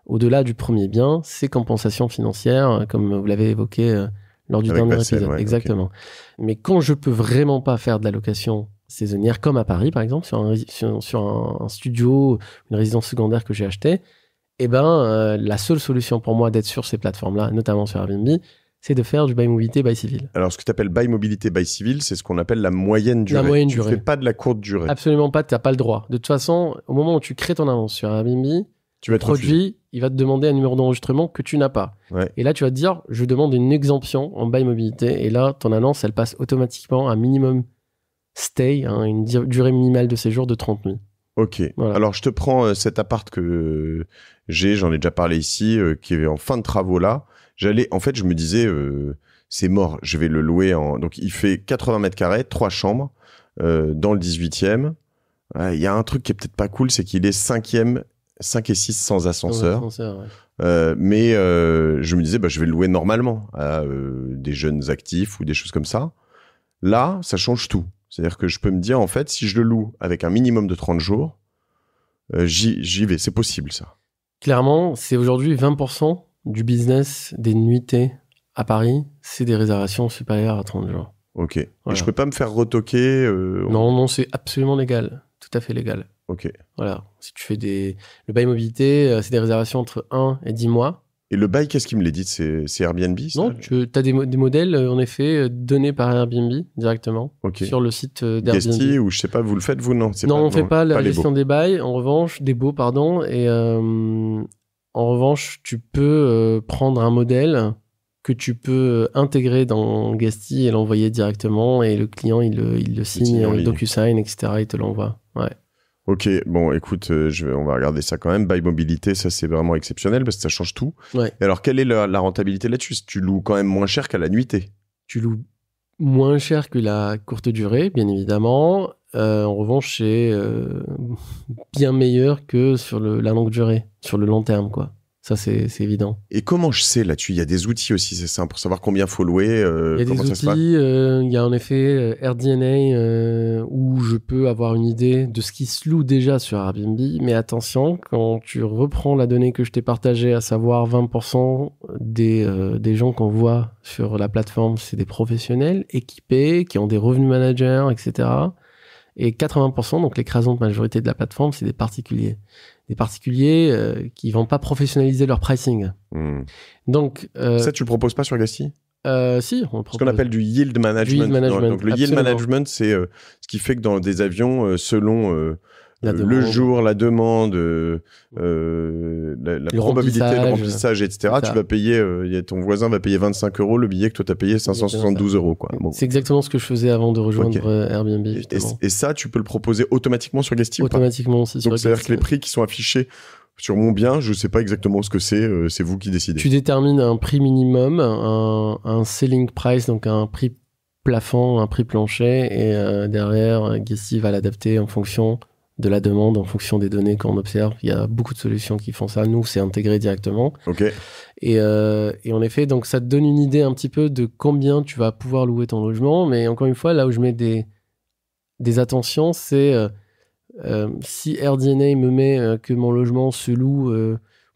Au-delà du premier bien, c'est compensation financière, comme vous l'avez évoqué lors du dernier épisode. Ouais, exactement. Okay. Mais quand je peux vraiment pas faire de la location saisonnière, comme à Paris, par exemple, sur un studio, une résidence secondaire que j'ai acheté, la seule solution pour moi d'être sur ces plateformes-là, notamment sur Airbnb, c'est de faire du bail mobilité, bail civil. Alors, ce que tu appelles bail mobilité, bail civil, c'est ce qu'on appelle la moyenne durée. La moyenne durée. Tu ne fais pas de la courte durée. Absolument pas, tu n'as pas le droit. De toute façon, au moment où tu crées ton annonce sur Airbnb, le produit, il va te demander un numéro d'enregistrement que tu n'as pas. Ouais. Et là, tu vas te dire, je demande une exemption en bail mobilité. Et là, ton annonce, elle passe automatiquement à minimum stay, une durée minimale de séjour de 30 nuits. Ok. Voilà. Alors, je te prends cet appart que j'en ai déjà parlé ici, qui est en fin de travaux là. En fait, je me disais, c'est mort, je vais le louer donc il fait 80 mètres carrés, 3 chambres, dans le 18e. Il y a un truc qui est peut-être pas cool, c'est qu'il est 5 et 6 sans ascenseur. Mais je me disais, je vais le louer normalement à des jeunes actifs ou des choses comme ça. Là, ça change tout. C'est-à-dire que je peux me dire, en fait, si je le loue avec un minimum de 30 jours, j'y vais. C'est possible, ça. Clairement, c'est aujourd'hui 20% du business des nuitées à Paris, c'est des réservations supérieures à 30 jours. Ok. Voilà. Et je peux pas me faire retoquer Non, c'est absolument légal. Tout à fait légal. Ok. Voilà. Si tu fais le bail mobilité, c'est des réservations entre 1 et 10 mois. Et le bail, qu'est-ce qu'il me l'a dit ? C'est Airbnb, ça ? Non, tu as des modèles, en effet, donnés par Airbnb directement sur le site d'Airbnb. Guesty, ou je sais pas, vous le faites, vous, non ? On fait pas la gestion des bails. En revanche, des baux, pardon. Et en revanche, tu peux prendre un modèle que tu peux intégrer dans Guesty et l'envoyer directement. Et le client, il le signe, DocuSign, etc. Il te l'envoie. Ouais. Ok, bon, écoute, on va regarder ça quand même. Bail mobilité, ça c'est vraiment exceptionnel parce que ça change tout. Ouais. Et alors, quelle est la rentabilité là-dessus ? Tu loues quand même moins cher qu'à la nuitée. Tu loues moins cher que la courte durée, bien évidemment. En revanche, c'est bien meilleur que sur la longue durée, sur le long terme, quoi. Ça, c'est évident. Et comment je sais là-dessus? Il y a des outils aussi, c'est ça, pour savoir combien faut louer. Il y a des outils, il y a en effet AirDNA où je peux avoir une idée de ce qui se loue déjà sur Airbnb. Mais attention, quand tu reprends la donnée que je t'ai partagée, à savoir 20% des gens qu'on voit sur la plateforme, c'est des professionnels équipés, qui ont des revenus managers, etc. Et 80%, donc l'écrasante majorité de la plateforme, c'est des particuliers. Des particuliers qui vont pas professionnaliser leur pricing. Donc, ça, tu le proposes pas sur Guesty? Si, on le propose. Ce qu'on appelle du yield management. Donc, le yield management, c'est ce qui fait que dans des avions, selon le jour, la demande, la probabilité de remplissage, etc., tu vas payer, ton voisin va payer 25 € le billet que toi, tu as payé 572 €. Quoi. Bon. C'est exactement ce que je faisais avant de rejoindre Airbnb. Et ça, tu peux le proposer automatiquement sur Guesty ou pas? Automatiquement aussi sur Guesty. Donc, c'est-à-dire que les prix qui sont affichés sur mon bien, je sais pas exactement ce que c'est vous qui décidez. Tu détermines un prix minimum, un selling price, donc un prix plafond, un prix plancher, et derrière, Guesty va l'adapter en fonction de la demande, en fonction des données qu'on observe. Il y a beaucoup de solutions qui font ça. Nous, c'est intégré directement. Ok. Et en effet, donc ça te donne une idée un petit peu de combien tu vas pouvoir louer ton logement. Mais encore une fois, là où je mets des attentions, c'est si AirDNA me met que mon logement se loue,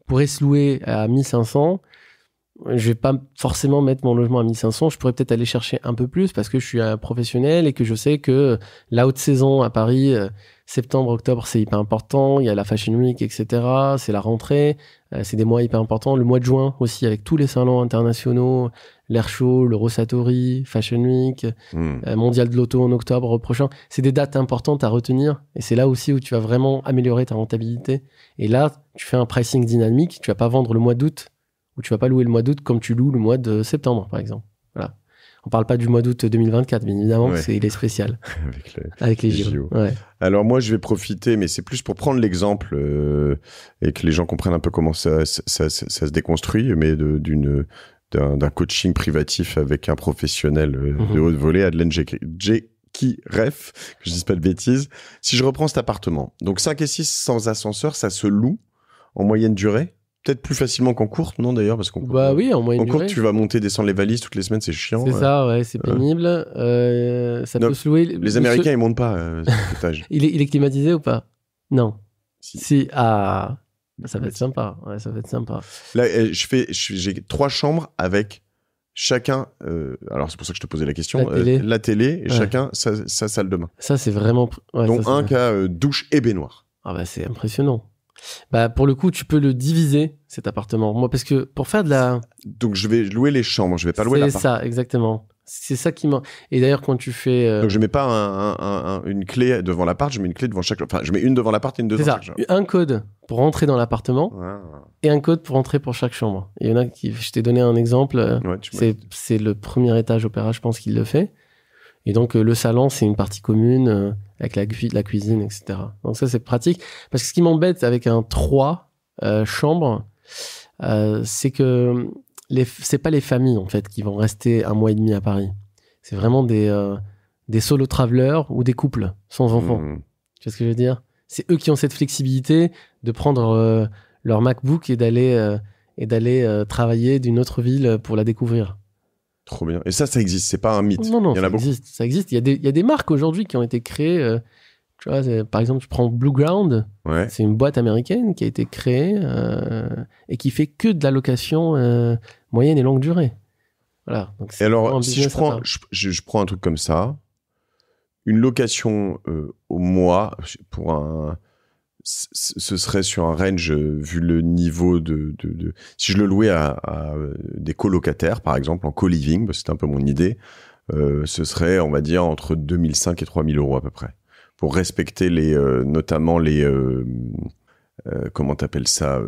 pourrait se louer à 1500, je vais pas forcément mettre mon logement à 1500. Je pourrais peut-être aller chercher un peu plus parce que je suis un professionnel et que je sais que la haute saison à Paris, septembre, octobre, c'est hyper important. Il y a la Fashion Week, etc. C'est la rentrée. C'est des mois hyper importants. Le mois de juin aussi, avec tous les salons internationaux, l'Air Show, l'Eurosatori, Fashion Week, Mondial de l'Auto en octobre prochain. C'est des dates importantes à retenir. Et c'est là aussi où tu vas vraiment améliorer ta rentabilité. Et là, tu fais un pricing dynamique. Tu vas pas vendre le mois d'août ou tu vas pas louer le mois d'août comme tu loues le mois de septembre, par exemple. Voilà. On parle pas du mois d'août 2024, bien évidemment, il est spécial. Avec les JO. Ouais. Alors moi, je vais profiter, mais c'est plus pour prendre l'exemple et que les gens comprennent un peu comment ça se déconstruit, mais d'un coaching privatif avec un professionnel de haute volée, Adelaine qui ref, que je dise pas de bêtises. Si je reprends cet appartement, donc 5 et 6 sans ascenseur, ça se loue en moyenne durée? Peut-être plus facilement qu'en courte, non d'ailleurs, parce qu'en courte, oui, en moyenne durée. En courte, tu vas monter, descendre les valises toutes les semaines, c'est chiant. C'est ça, ouais, c'est pénible. Ça peut se louer. Les Américains, ils montent pas cet étage. Il est climatisé ou pas? Non. Si. Ah, ça va être sympa. Ouais, ça va être sympa. Là, j'ai 3 chambres avec chacun. Alors c'est pour ça que je te posais la question. La télé et chacun sa salle de bain. Ça c'est vraiment. Ouais, dont un qui a douche et baignoire. Ah bah c'est impressionnant. Bah pour le coup tu peux le diviser cet appartement. Moi parce que pour faire de la. Donc je vais louer les chambres, je vais pas louer l'appart. C'est ça exactement. C'est ça qui m'a. Et d'ailleurs quand tu fais. Donc je mets pas une clé devant l'appart, je mets une clé devant chaque. Enfin je mets une devant l'appart et une devant chaque chambre. Un code pour rentrer dans l'appartement et un code pour rentrer pour chaque chambre. Il y en a qui. Je t'ai donné un exemple. C'est le premier étage Opéra, je pense qu'il le fait. Et donc le salon c'est une partie commune avec la cuisine, etc. Donc ça c'est pratique. Parce que ce qui m'embête avec un 3 chambres, c'est que c'est pas les familles en fait qui vont rester 1 mois et demi à Paris. C'est vraiment des solo travelers ou des couples sans enfants. Tu vois ce que je veux dire? C'est eux qui ont cette flexibilité de prendre leur MacBook et d'aller travailler d'une autre ville pour la découvrir. Trop bien. Et ça existe, c'est pas un mythe. Non, il y en a beaucoup. Ça existe. Il y a des marques aujourd'hui qui ont été créées. Tu vois, par exemple, tu prends Blue Ground. Ouais. C'est une boîte américaine qui a été créée et qui fait que de la location moyenne et longue durée. Voilà. Donc, et alors, si je prends un truc comme ça, une location au mois pour ce serait sur un range vu le niveau si je le louais à des colocataires par exemple en co-living, parce que c'était un peu mon idée, ce serait on va dire entre 2005 et 3000 € à peu près pour respecter notamment les comment t'appelles ça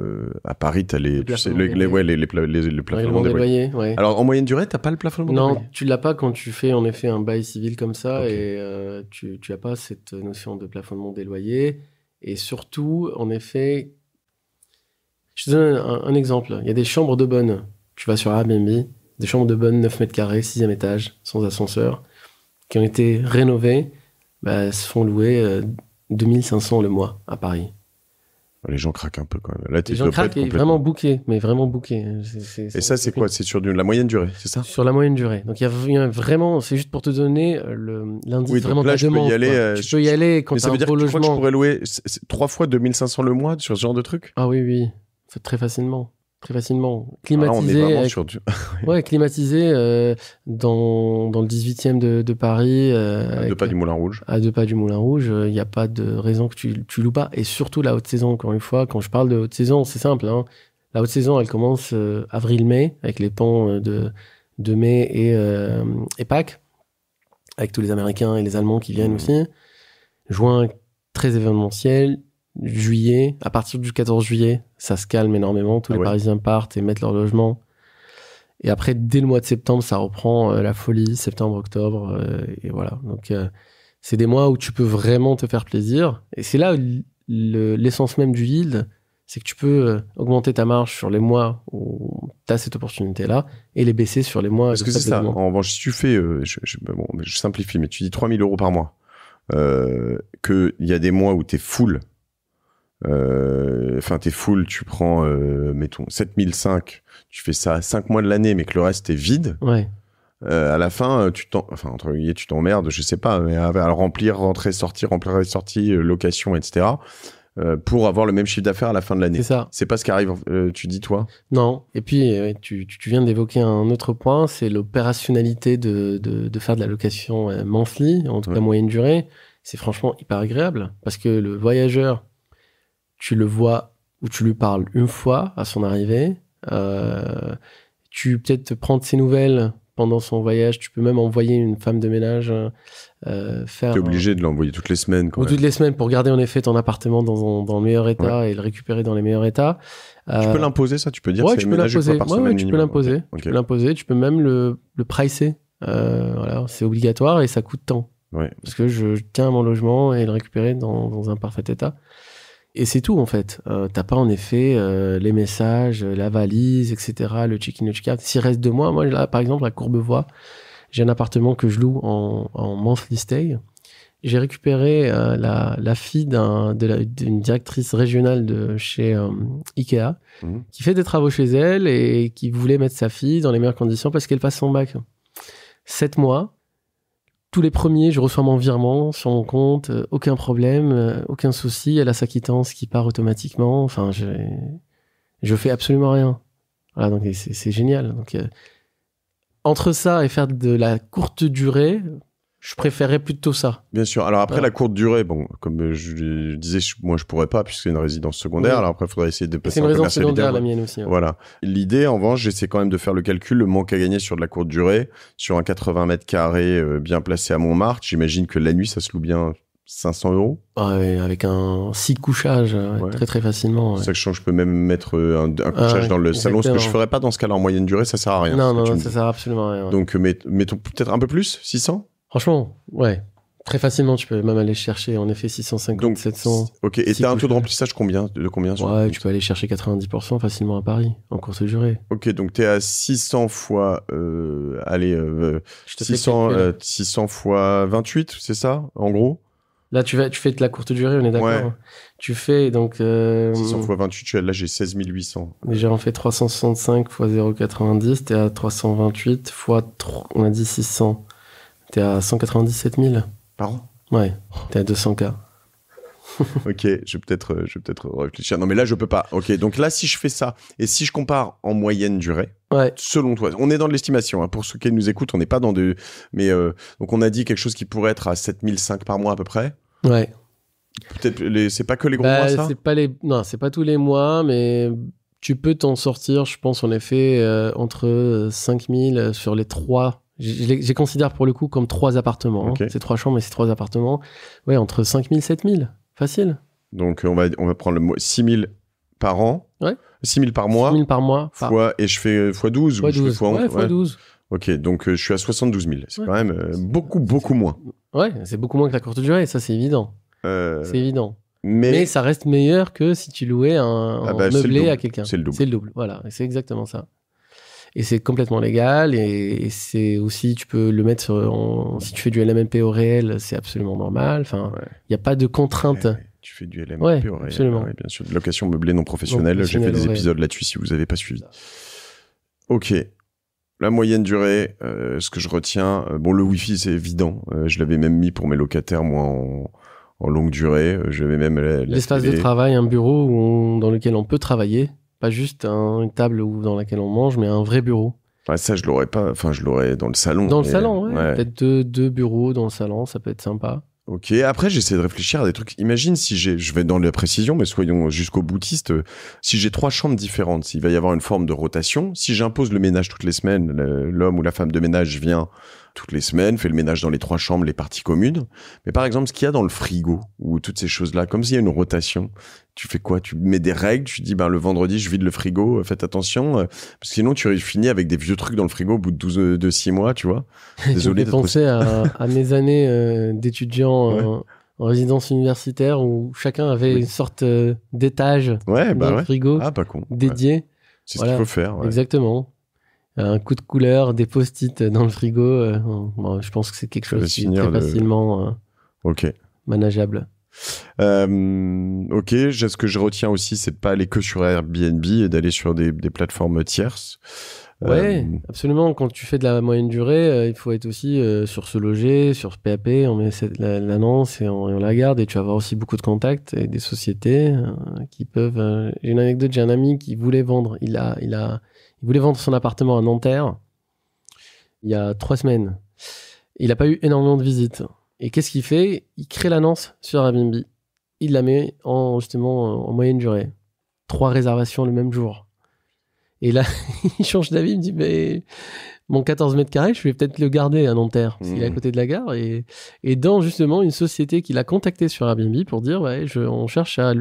à Paris t'as les plafonnements des loyers. Ouais. Alors en moyenne durée t'as pas le plafonnement des loyers? Non, tu l'as pas quand tu fais en effet un bail civil comme ça. Okay. Et tu as pas cette notion de plafonnement des loyers. Et surtout, en effet, je te donne un exemple. Il y a des chambres de bonne. Tu vas sur Airbnb, des chambres de bonne 9 mètres carrés, 6e étage, sans ascenseur, qui ont été rénovées, se font louer 2500 le mois à Paris. Les gens craquent un peu quand même. Là, Les gens craquent et vraiment booké, mais vraiment booké. Et ça, c'est quoi? C'est sur la moyenne durée, c'est ça? Sur la moyenne durée. Donc, il y a vraiment, c'est juste pour te donner l'indice vraiment de la demande. Tu peux y aller quand tu as un beau logement. Je crois que je pourrais louer 3 fois 2500 le mois sur ce genre de truc? Ah oui. Très facilement. Très facilement. Climatisé. On est vraiment sur du... ouais, climatisé dans le 18e de Paris. À 2 pas du Moulin Rouge. À 2 pas du Moulin Rouge. Il n'y a pas de raison que tu loues pas. Et surtout la haute saison, encore une fois. Quand je parle de haute saison, c'est simple. Hein. La haute saison, elle commence avril-mai, avec les ponts de mai et Pâques, avec tous les Américains et les Allemands qui viennent aussi. Juin, très événementiel. Juillet, à partir du 14 juillet, ça se calme énormément. Tous les Parisiens partent et mettent leur logement. Et après, dès le mois de septembre, ça reprend la folie. Septembre, octobre, et voilà. Donc, c'est des mois où tu peux vraiment te faire plaisir. Et c'est là l'essence même du yield, c'est que tu peux augmenter ta marge sur les mois où tu as cette opportunité-là et les baisser sur les mois. Parce que c'est ça. En revanche, si tu fais, je simplifie, mais tu dis 3 000 € par mois, qu'il y a des mois où tu es full. T'es full, tu prends, mettons, 7005, tu fais ça 5 mois de l'année, mais que le reste est vide. Ouais. À la fin, tu t'emmerdes, je sais pas, mais à remplir, rentrer, sortir, location, etc., pour avoir le même chiffre d'affaires à la fin de l'année. C'est ça. C'est pas ce qui arrive, tu dis, toi? Non. Et puis, tu viens d'évoquer un autre point, c'est l'opérationnalité de faire de la location monthly, en tout cas moyenne durée. C'est franchement hyper agréable, parce que le voyageur, tu le vois ou tu lui parles une fois à son arrivée. Tu peut-être te prendre ses nouvelles pendant son voyage. Tu peux même envoyer une femme de ménage faire... T'es obligé de l'envoyer toutes les semaines. Toutes les semaines pour garder en effet ton appartement dans le meilleur état et le récupérer dans les meilleurs états. Tu peux l'imposer, ça? Tu peux dire tu peux l'imposer. Tu peux l'imposer. Okay. Tu peux l'imposer. Tu peux même le pricer. Voilà, c'est obligatoire et ça coûte tant. Ouais. Parce que je tiens à mon logement et le récupérer dans un parfait état. Et c'est tout, en fait. T'as pas, en effet, les messages, la valise, etc., le check-in, le check-out. S'il reste 2 mois, moi, là, par exemple, à Courbevoie, j'ai un appartement que je loue en monthly stay. J'ai récupéré la fille d'une directrice régionale de chez Ikea, qui fait des travaux chez elle et qui voulait mettre sa fille dans les meilleures conditions parce qu'elle passe son bac. 7 mois. Tous les premiers, je reçois mon virement sur mon compte, aucun problème, aucun souci. Elle a sa quittance qui part automatiquement. Enfin, je fais absolument rien. Voilà, donc c'est génial. Donc, entre ça et faire de la courte durée, je préférerais plutôt ça. Bien sûr. Alors après, la courte durée, bon, comme je disais, moi je pourrais pas puisque c'est une résidence secondaire. Oui. Alors après, il faudrait essayer de passer en commercialisation. C'est une résidence secondaire, la mienne aussi. Ouais. Voilà. L'idée, en revanche, j'essaie quand même de faire le calcul, le manque à gagner sur de la courte durée, sur un 80 mètres carrés bien placé à Montmartre. J'imagine que la nuit, ça se loue bien 500 €. Ouais, avec un 6 couchages, très très facilement. Ouais. Sachant que je peux même mettre un couchage dans le salon, ce que je ferais pas dans ce cas-là en moyenne durée, ça sert à rien. Non, ça sert absolument à rien. Ouais. Donc mettons peut-être un peu plus, 600. Franchement, ouais. Très facilement, tu peux même aller chercher en effet 650, donc, 700. Ok, et t'as un taux de remplissage de combien Ouais, tu peux aller chercher 90% facilement à Paris, en courte durée. Ok, donc t'es à 600 fois... 600 fois 28, c'est ça, en gros? Là, tu fais de la courte durée, on est d'accord. Ouais. Tu fais donc... 600 fois 28, là j'ai 16 800. Déjà, on fait 365 fois 0,90, t'es à 328 fois, on a dit 600. T'es à 197 000. Par an? Ouais, t'es à 200K. Ok, je vais peut-être réfléchir. Non, mais là, je peux pas. Ok, donc là, si je fais ça, et si je compare en moyenne durée, selon toi, on est dans de l'estimation. Hein, pour ceux qui nous écoutent, on n'est pas dans de... Mais donc, on a dit quelque chose qui pourrait être à 7005 par mois à peu près. Ouais. Peut-être, c'est pas que les gros mois, ça? Non, c'est pas tous les mois, mais tu peux t'en sortir, je pense, en effet, entre 5000 sur les 3... J'ai considère pour le coup comme 3 appartements. Okay. Hein. C'est 3 chambres, mais c'est 3 appartements. Ouais, entre 5000 et 7000. Facile. Donc, on va prendre le mot 6000 par an. Ouais. 6000 par mois. 6000 par mois. Et je fais x12 ou je fais x12. Ok, donc je suis à 72 000. C'est quand même beaucoup moins. Ouais, c'est beaucoup moins que la courte durée, ça c'est évident. C'est évident. Mais ça reste meilleur que si tu louais un meublé à quelqu'un. C'est le double. C'est le double, voilà. C'est exactement ça. Et c'est complètement légal et c'est aussi, tu peux le mettre si tu fais du LMNP au réel, c'est absolument normal. Enfin, il n'y a pas de contrainte Tu fais du LMNP Ouais, au réel. absolument. Ouais, bien sûr. De location meublée non professionnelle. Non J'ai fait professionnelle, des ouais. épisodes là-dessus si vous n'avez pas suivi. Ok. La moyenne durée, ce que je retiens, bon, le Wi-Fi, c'est évident. Je l'avais même mis pour mes locataires, moi, en longue durée. J'avais même L'espace de travail, un bureau dans lequel on peut travailler, pas juste une table dans laquelle on mange, mais un vrai bureau. Ouais, ça, je l'aurais pas. Enfin, je l'aurais dans le salon. Dans le salon, ouais. Peut-être deux bureaux dans le salon, ça peut être sympa. Ok, après j'essaie de réfléchir à des trucs. Imagine si je vais dans la précision, mais soyons jusqu'au boutiste. Si j'ai 3 chambres différentes, s'il va y avoir une forme de rotation, si j'impose le ménage toutes les semaines, l'homme ou la femme de ménage vient toutes les semaines, fait le ménage dans les 3 chambres, les parties communes. Mais par exemple, ce qu'il y a dans le frigo, ou toutes ces choses-là, comme s'il y a une rotation, tu fais quoi? Tu mets des règles, tu dis, le vendredi, je vide le frigo, faites attention, parce que sinon tu finis avec des vieux trucs dans le frigo au bout de 6 mois, tu vois. Désolé d'être penser à mes années d'étudiant en résidence universitaire où chacun avait une sorte d'étage dans le frigo pas con. dédié. C'est ce qu'il faut faire. Ouais. Exactement. Un coup de couleur, des post-it dans le frigo. Je pense que c'est quelque chose qui est très facilement manageable. Ok, ce que je retiens aussi, c'est de pas aller que sur Airbnb et d'aller sur des plateformes tierces. Ouais, absolument. Quand tu fais de la moyenne durée, il faut être aussi sur Se Loger, sur PAP. On met l'annonce et on la garde. Et tu vas avoir aussi beaucoup de contacts et des sociétés qui peuvent. J'ai une anecdote. J'ai un ami qui voulait vendre. Il voulait vendre son appartement à Nanterre il y a 3 semaines. Il n'a pas eu énormément de visites. Et qu'est-ce qu'il fait? Il crée l'annonce sur Airbnb. Il la met justement en moyenne durée. 3 réservations le même jour. Et là, il change d'avis. Il me dit, mais mon 14 mètres carrés, je vais peut-être le garder à Nanterre, parce qu'il est à côté de la gare. Et dans justement une société qu'il a contactée sur Airbnb pour dire, on cherche à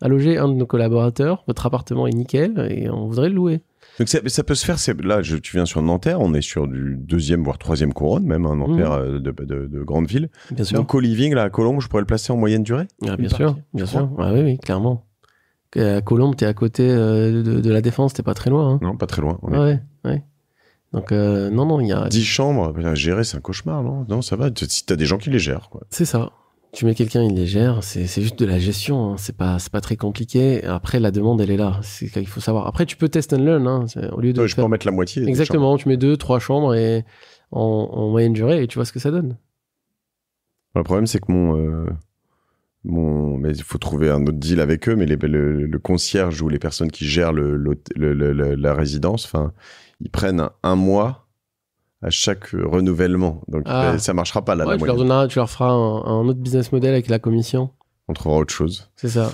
loger un de nos collaborateurs. Votre appartement est nickel et on voudrait le louer. Donc ça peut se faire, là tu viens sur Nanterre, on est sur du 2e voire 3e couronne même, Nanterre de grande ville. Bien sûr. Mon co-living là à Colombes, je pourrais le placer en moyenne durée? Bien sûr. Ah, oui, clairement. À Colombes, t'es à côté de la Défense, t'es pas très loin. Hein. Non, pas très loin. Ouais. Donc non, il y a 10 chambres à gérer, c'est un cauchemar, non? Non, ça va. Si t'as des gens qui les gèrent, quoi. C'est ça. Tu mets quelqu'un, il les gère, c'est juste de la gestion, hein. C'est pas très compliqué. Après, la demande, elle est là. C'est qu'il faut savoir. Après, tu peux test and learn, hein. Au lieu de je peux en mettre la moitié. Exactement, tu mets 2-3 chambres et en moyenne durée et tu vois ce que ça donne. Le problème, c'est que mais il faut trouver un autre deal avec eux, mais le concierge ou les personnes qui gèrent la résidence, enfin, ils prennent un mois à chaque renouvellement. Donc, ça marchera pas, là. Tu leur feras un autre business model avec la commission. On trouvera autre chose. C'est ça.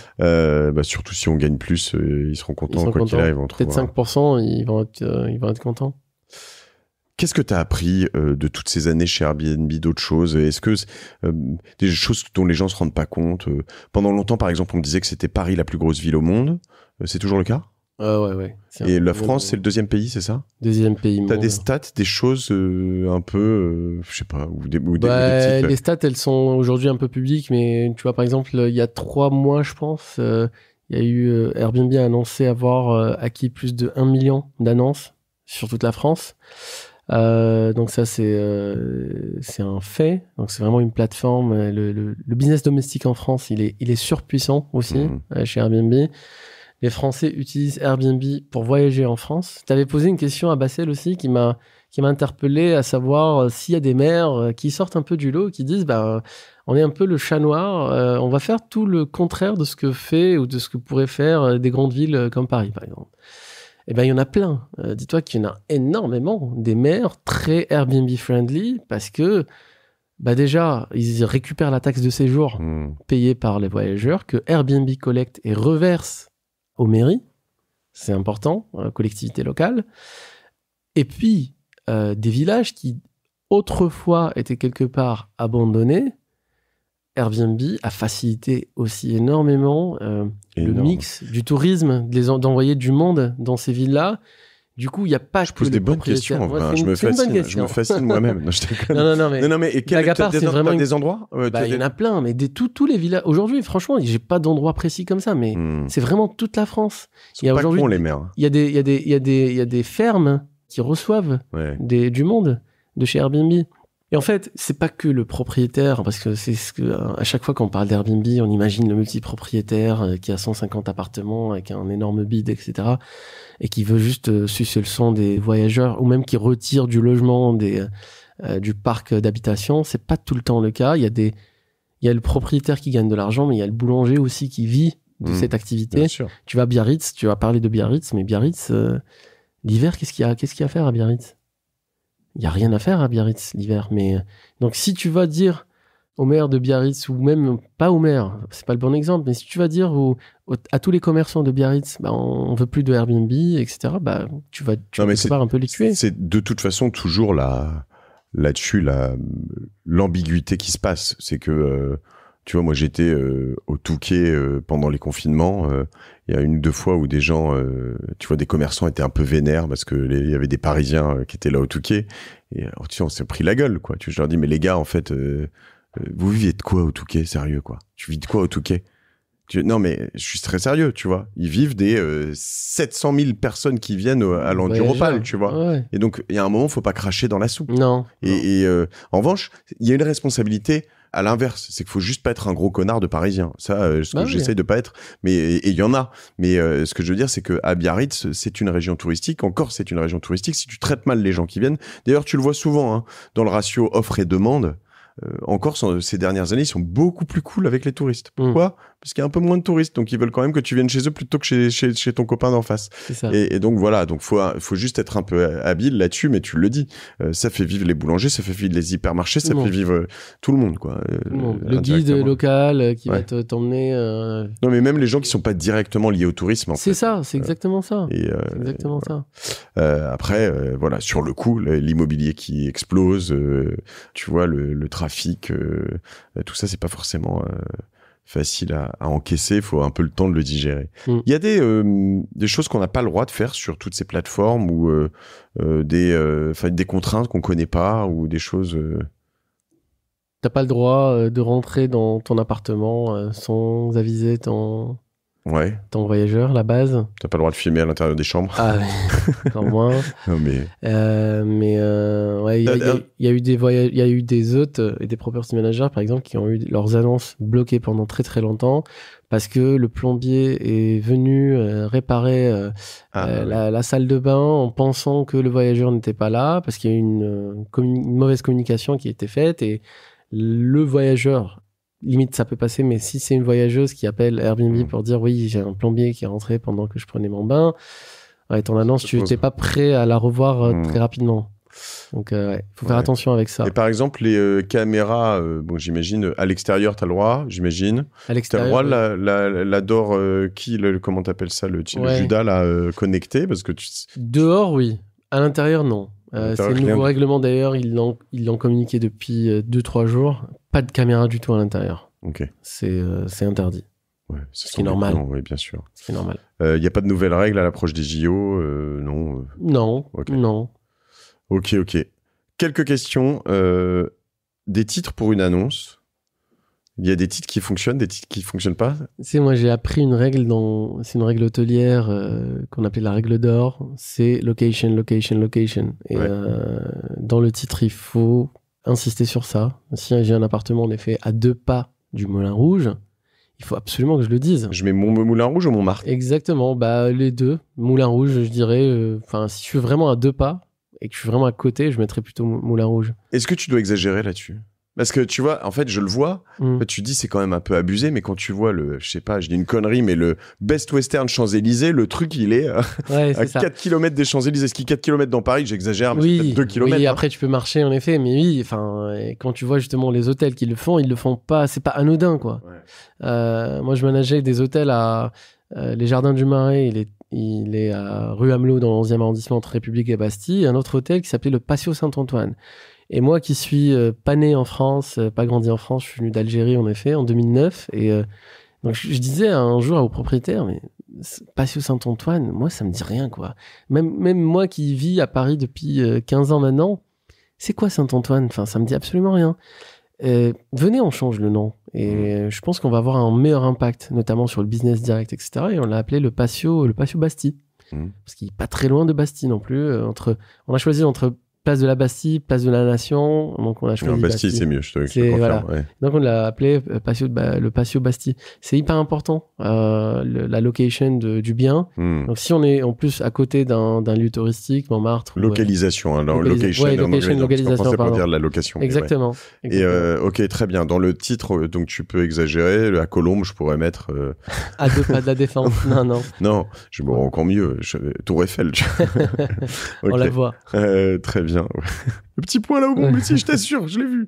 Surtout si on gagne plus, ils seront contents. Quoi qu'il arrive, on peut-être 5%, ils vont être contents. Qu'est-ce que tu as appris de toutes ces années chez Airbnb, d'autres choses? Est-ce que des choses dont les gens se rendent pas compte? Pendant longtemps, par exemple, on me disait que c'était Paris la plus grosse ville au monde. C'est toujours le cas? Ouais. Et la France, c'est le 2e pays, c'est ça? 2e pays. T'as des stats, des choses un peu, je sais pas, ou des titres. Les stats, elles sont aujourd'hui un peu publiques, mais tu vois, par exemple, il y a 3 mois, je pense, il y a eu Airbnb a annoncé avoir acquis plus de 1 million d'annonces sur toute la France. Donc ça, c'est un fait. Donc c'est vraiment une plateforme. Le business domestique en France, il est surpuissant aussi chez Airbnb. Les Français utilisent Airbnb pour voyager en France. Tu avais posé une question à Bassel aussi qui m'a interpellé, à savoir s'il y a des maires qui sortent un peu du lot, qui disent on est un peu le chat noir, on va faire tout le contraire de ce que fait ou de ce que pourraient faire des grandes villes comme Paris, par exemple. Eh ben, il y en a plein. Dis-toi qu'il y en a énormément des maires très Airbnb friendly parce que déjà, ils récupèrent la taxe de séjour payée par les voyageurs que Airbnb collecte et reverse aux mairies. C'est important, collectivité locale. Et puis, des villages qui autrefois étaient quelque part abandonnés, Airbnb a facilité aussi énormément le mix du tourisme, d'envoyer du monde dans ces villes-là. Du coup, il n'y a pas que pose des bonnes questions. Enfin, je me fascine moi-même. Non, mais c'est vraiment des endroits? Il y en a plein, mais tous les villages. Aujourd'hui, franchement, j'ai pas d'endroit précis comme ça, mais c'est vraiment toute la France. Il y a aujourd'hui, les maires. Il y a des fermes qui reçoivent du monde de chez Airbnb. Et en fait, c'est pas que le propriétaire, parce que c'est ce que, à chaque fois qu'on parle d'Airbnb, on imagine le multipropriétaire qui a 150 appartements avec un énorme bid, etc. et qui veut juste sucer le sang des voyageurs, ou même qui retire du logement du parc d'habitation. C'est pas tout le temps le cas. Il y a le propriétaire qui gagne de l'argent, mais il y a le boulanger aussi qui vit de cette activité. Bien sûr. Tu vas à Biarritz, tu vas parler de Biarritz, mais Biarritz, l'hiver, qu'est-ce qu'il y a à faire à Biarritz? Il y a rien à faire à Biarritz l'hiver. Mais donc si tu vas dire au maire de Biarritz, ou même pas au maire, c'est pas le bon exemple, mais si tu vas dire à tous les commerçants de Biarritz, bah, on veut plus de Airbnb, etc., bah, tu vas pouvoir un peu les tuer. C'est de toute façon toujours là-dessus l'ambiguïté qui se passe. C'est que tu vois, moi j'étais au Touquet pendant les confinements. Il y a 1 ou 2 fois où des gens, tu vois, des commerçants étaient un peu vénères parce que il y avait des Parisiens qui étaient là au Touquet. Et alors, tu sais, on s'est pris la gueule, quoi. Je leur dis, mais les gars, en fait, vous vivez de quoi au Touquet, sérieux, quoi? Tu vis de quoi au Touquet? Non, mais je suis très sérieux, tu vois. Ils vivent des 700 000 personnes qui viennent à l'Enduropal, tu vois. Ouais. Et donc, il y a un moment, faut pas cracher dans la soupe. Non. Et en revanche, il y a une responsabilité à l'inverse. C'est qu'il faut juste pas être un gros connard de Parisien. Ça, ce que j'essaye de pas être. Mais il y en a. Mais ce que je veux dire, c'est que à Biarritz, c'est une région touristique. Encore, c'est une région touristique. Si tu traites mal les gens qui viennent, d'ailleurs, tu le vois souvent, hein, dans le ratio offre et demande. Encore ces dernières années, ils sont beaucoup plus cool avec les touristes. Pourquoi? Parce qu'il y a un peu moins de touristes, donc ils veulent quand même que tu viennes chez eux plutôt que chez ton copain d'en face. C'est ça. Et donc voilà, donc faut juste être un peu habile là-dessus, mais tu le dis, ça fait vivre les boulangers, ça fait vivre les hypermarchés, ça fait vivre tout le monde, quoi. Le guide local qui va t'emmener. Non, mais même les gens qui sont pas directement liés au tourisme. En fait. Ça, c'est exactement ça. C'est exactement ça. Après, voilà, sur le coup, l'immobilier qui explose, tu vois, le trafic, tout ça, c'est pas forcément facile à encaisser. Il faut un peu le temps de le digérer. Il y a des choses qu'on n'a pas le droit de faire sur toutes ces plateformes, ou des contraintes qu'on connaît pas, ou des choses. T'as pas le droit de rentrer dans ton appartement sans aviser ton voyageur, la base. T'as pas le droit de filmer à l'intérieur des chambres. Ah, encore moins. Non, mais il y a eu des hôtes et des property managers, par exemple, qui ont eu leurs annonces bloquées pendant très très longtemps parce que le plombier est venu réparer la salle de bain en pensant que le voyageur n'était pas là, parce qu'il y a eu une mauvaise communication qui a été faite, et le voyageur, limite ça peut passer, mais si c'est une voyageuse qui appelle Airbnb pour dire oui, j'ai un plombier qui est rentré pendant que je prenais mon bain, ton annonce, tu n'étais pas prêt à la revoir très rapidement. Donc faut faire attention avec ça. Et par exemple, les caméras, bon, j'imagine à l'extérieur t'as le droit, j'imagine. À l'extérieur, t'as le droit, la door comment t'appelles ça, le Judas là, connecté, parce que dehors, oui. À l'intérieur, non. C'est le nouveau règlement d'ailleurs, ils l'ont communiqué depuis 2-3 jours. Pas de caméra du tout à l'intérieur. Ok. C'est interdit. Ouais, c'est ce qui est normal. Oui, bien sûr. C'est normal. Il n'y a pas de nouvelles règles à l'approche des JO, non. Non. Okay. Non. Ok. Quelques questions. Des titres pour une annonce. Il y a des titres qui fonctionnent, des titres qui fonctionnent pas. Moi j'ai appris une règle c'est une règle hôtelière qu'on appelait la règle d'or. C'est location. Et dans le titre, il faut insister sur ça. Si j'ai un appartement en effet à 2 pas du Moulin Rouge, il faut absolument que je le dise. Je mets mon Moulin Rouge ou Montmartre? Exactement, les deux. Moulin Rouge, je dirais. Si je suis vraiment à 2 pas et que je suis vraiment à côté, je mettrais plutôt Moulin Rouge. Est-ce que tu dois exagérer là-dessus? Parce que tu vois, en fait, je le vois. En fait, tu dis c'est quand même un peu abusé, mais quand tu vois je sais pas, je dis une connerie, mais le Best Western Champs-Élysées, le truc, il est à 4 km des Champs-Élysées. Ce qui est 4 km dans Paris, j'exagère, mais c'est peut-être 2 km. Oui, après, tu peux marcher, en effet, mais oui, quand tu vois justement les hôtels qui ils le font pas, c'est pas anodin, quoi. Ouais. Moi, je manageais des hôtels à les Jardins du Marais, il est à rue Amelot, dans le 11e arrondissement, entre République et Bastille, et un autre hôtel qui s'appelait le Patio Saint-Antoine. Et moi qui suis pas né en France, pas grandi en France, je suis venu d'Algérie en effet en 2009, et donc je disais un jour au propriétaire, mais Patio Saint-Antoine, moi ça me dit rien, quoi. Même moi qui vis à Paris depuis 15 ans maintenant, c'est quoi Saint-Antoine? Enfin, ça me dit absolument rien. Venez, on change le nom, et je pense qu'on va avoir un meilleur impact, notamment sur le business direct, etc. Et on l'a appelé le Patio Bastille, parce qu'il est pas très loin de Bastille non plus. On a choisi entre place de la Bastille, place de la Nation. Donc, on a choisi Bastille, c'est mieux, je te le confirme. Voilà. Ouais. Donc, on l'a appelé le Patio Bastille. C'est hyper important, la location du bien. Donc, si on est en plus à côté d'un lieu touristique, Montmartre. Localisation, location. Localisation, pour dire la location. Exactement. Et ok, très bien. Dans le titre, donc tu peux exagérer. À Colombes, je pourrais mettre. À 2 pas de la Défense. Non. Non, je me rends encore mieux. Tour Eiffel. Okay. On la voit. Très bien. Le petit point là au bout, mais si, je t'assure, je l'ai vu.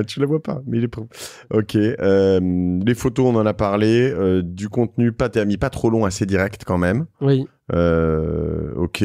Tu la vois pas, mais il est pro. Ok. Les photos, on en a parlé. Du contenu, t'as mis pas trop long, assez direct quand même. Oui. Ok.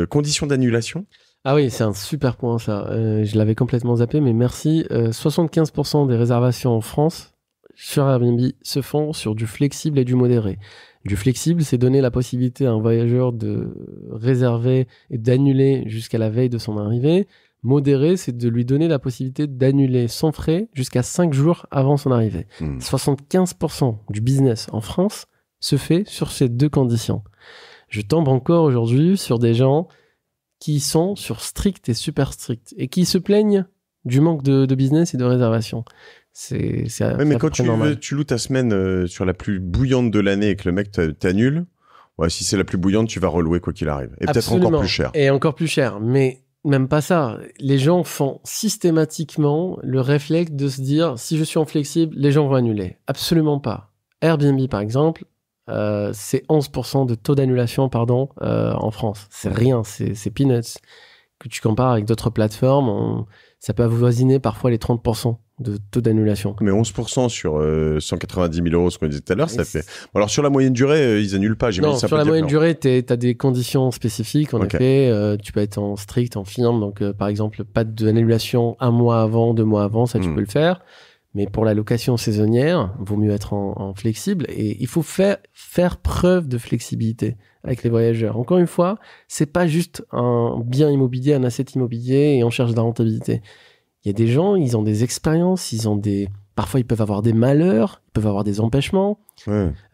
Conditions d'annulation. Ah oui, c'est un super point ça. Je l'avais complètement zappé, mais merci. 75% des réservations en France sur Airbnb se font sur du flexible et du modéré. Du flexible, c'est donner la possibilité à un voyageur de réserver et d'annuler jusqu'à la veille de son arrivée. Modéré, c'est de lui donner la possibilité d'annuler sans frais jusqu'à 5 jours avant son arrivée. 75% du business en France se fait sur ces 2 conditions. Je tombe encore aujourd'hui sur des gens qui sont sur strict et super strict et qui se plaignent du manque de business et de réservation. C'est mais quand tu loues ta semaine sur la plus bouillante de l'année et que le mec t'annule, si c'est la plus bouillante, tu vas relouer quoi qu'il arrive. Et peut-être encore plus cher. Et encore plus cher. Mais même pas ça. Les gens font systématiquement le réflexe de se dire, si je suis en flexible, les gens vont annuler. Absolument pas. Airbnb, par exemple, c'est 11% de taux d'annulation, en France. C'est rien, c'est peanuts. Que tu compares avec d'autres plateformes, ça peut avoisiner parfois les 30% de taux d'annulation. Mais 11% sur 190 000 euros, ce qu'on disait tout à l'heure, ça fait... Bon, alors sur la moyenne durée, ils annulent pas. Non, sur la moyenne durée, t'as des conditions spécifiques. En effet, tu peux être en strict, en firme. Donc, par exemple, pas d'annulation 1 mois avant, 2 mois avant, ça tu peux le faire. Mais pour la location saisonnière, vaut mieux être en flexible. Et il faut faire preuve de flexibilité avec les voyageurs. Encore une fois, c'est pas juste un bien immobilier, un asset immobilier et on cherche de la rentabilité. Il y a des gens, ils ont des expériences, parfois ils peuvent avoir des malheurs, ils peuvent avoir des empêchements.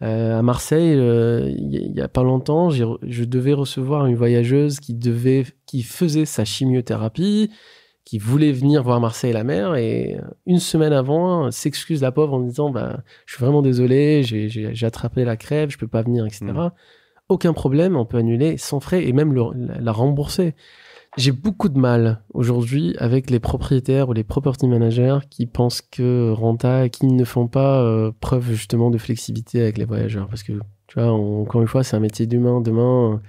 À Marseille, il y a pas longtemps, je devais recevoir une voyageuse qui faisait sa chimiothérapie, qui voulait venir voir Marseille la mer, et une semaine avant, s'excuse la pauvre en disant je suis vraiment désolé, j'ai attrapé la crève, je peux pas venir, etc. Aucun problème, on peut annuler sans frais et même la rembourser. J'ai beaucoup de mal aujourd'hui avec les propriétaires ou les property managers qui pensent que renta et qui ne font pas preuve justement de flexibilité avec les voyageurs. Parce que, tu vois, encore une fois, c'est un métier d'humain. Demain,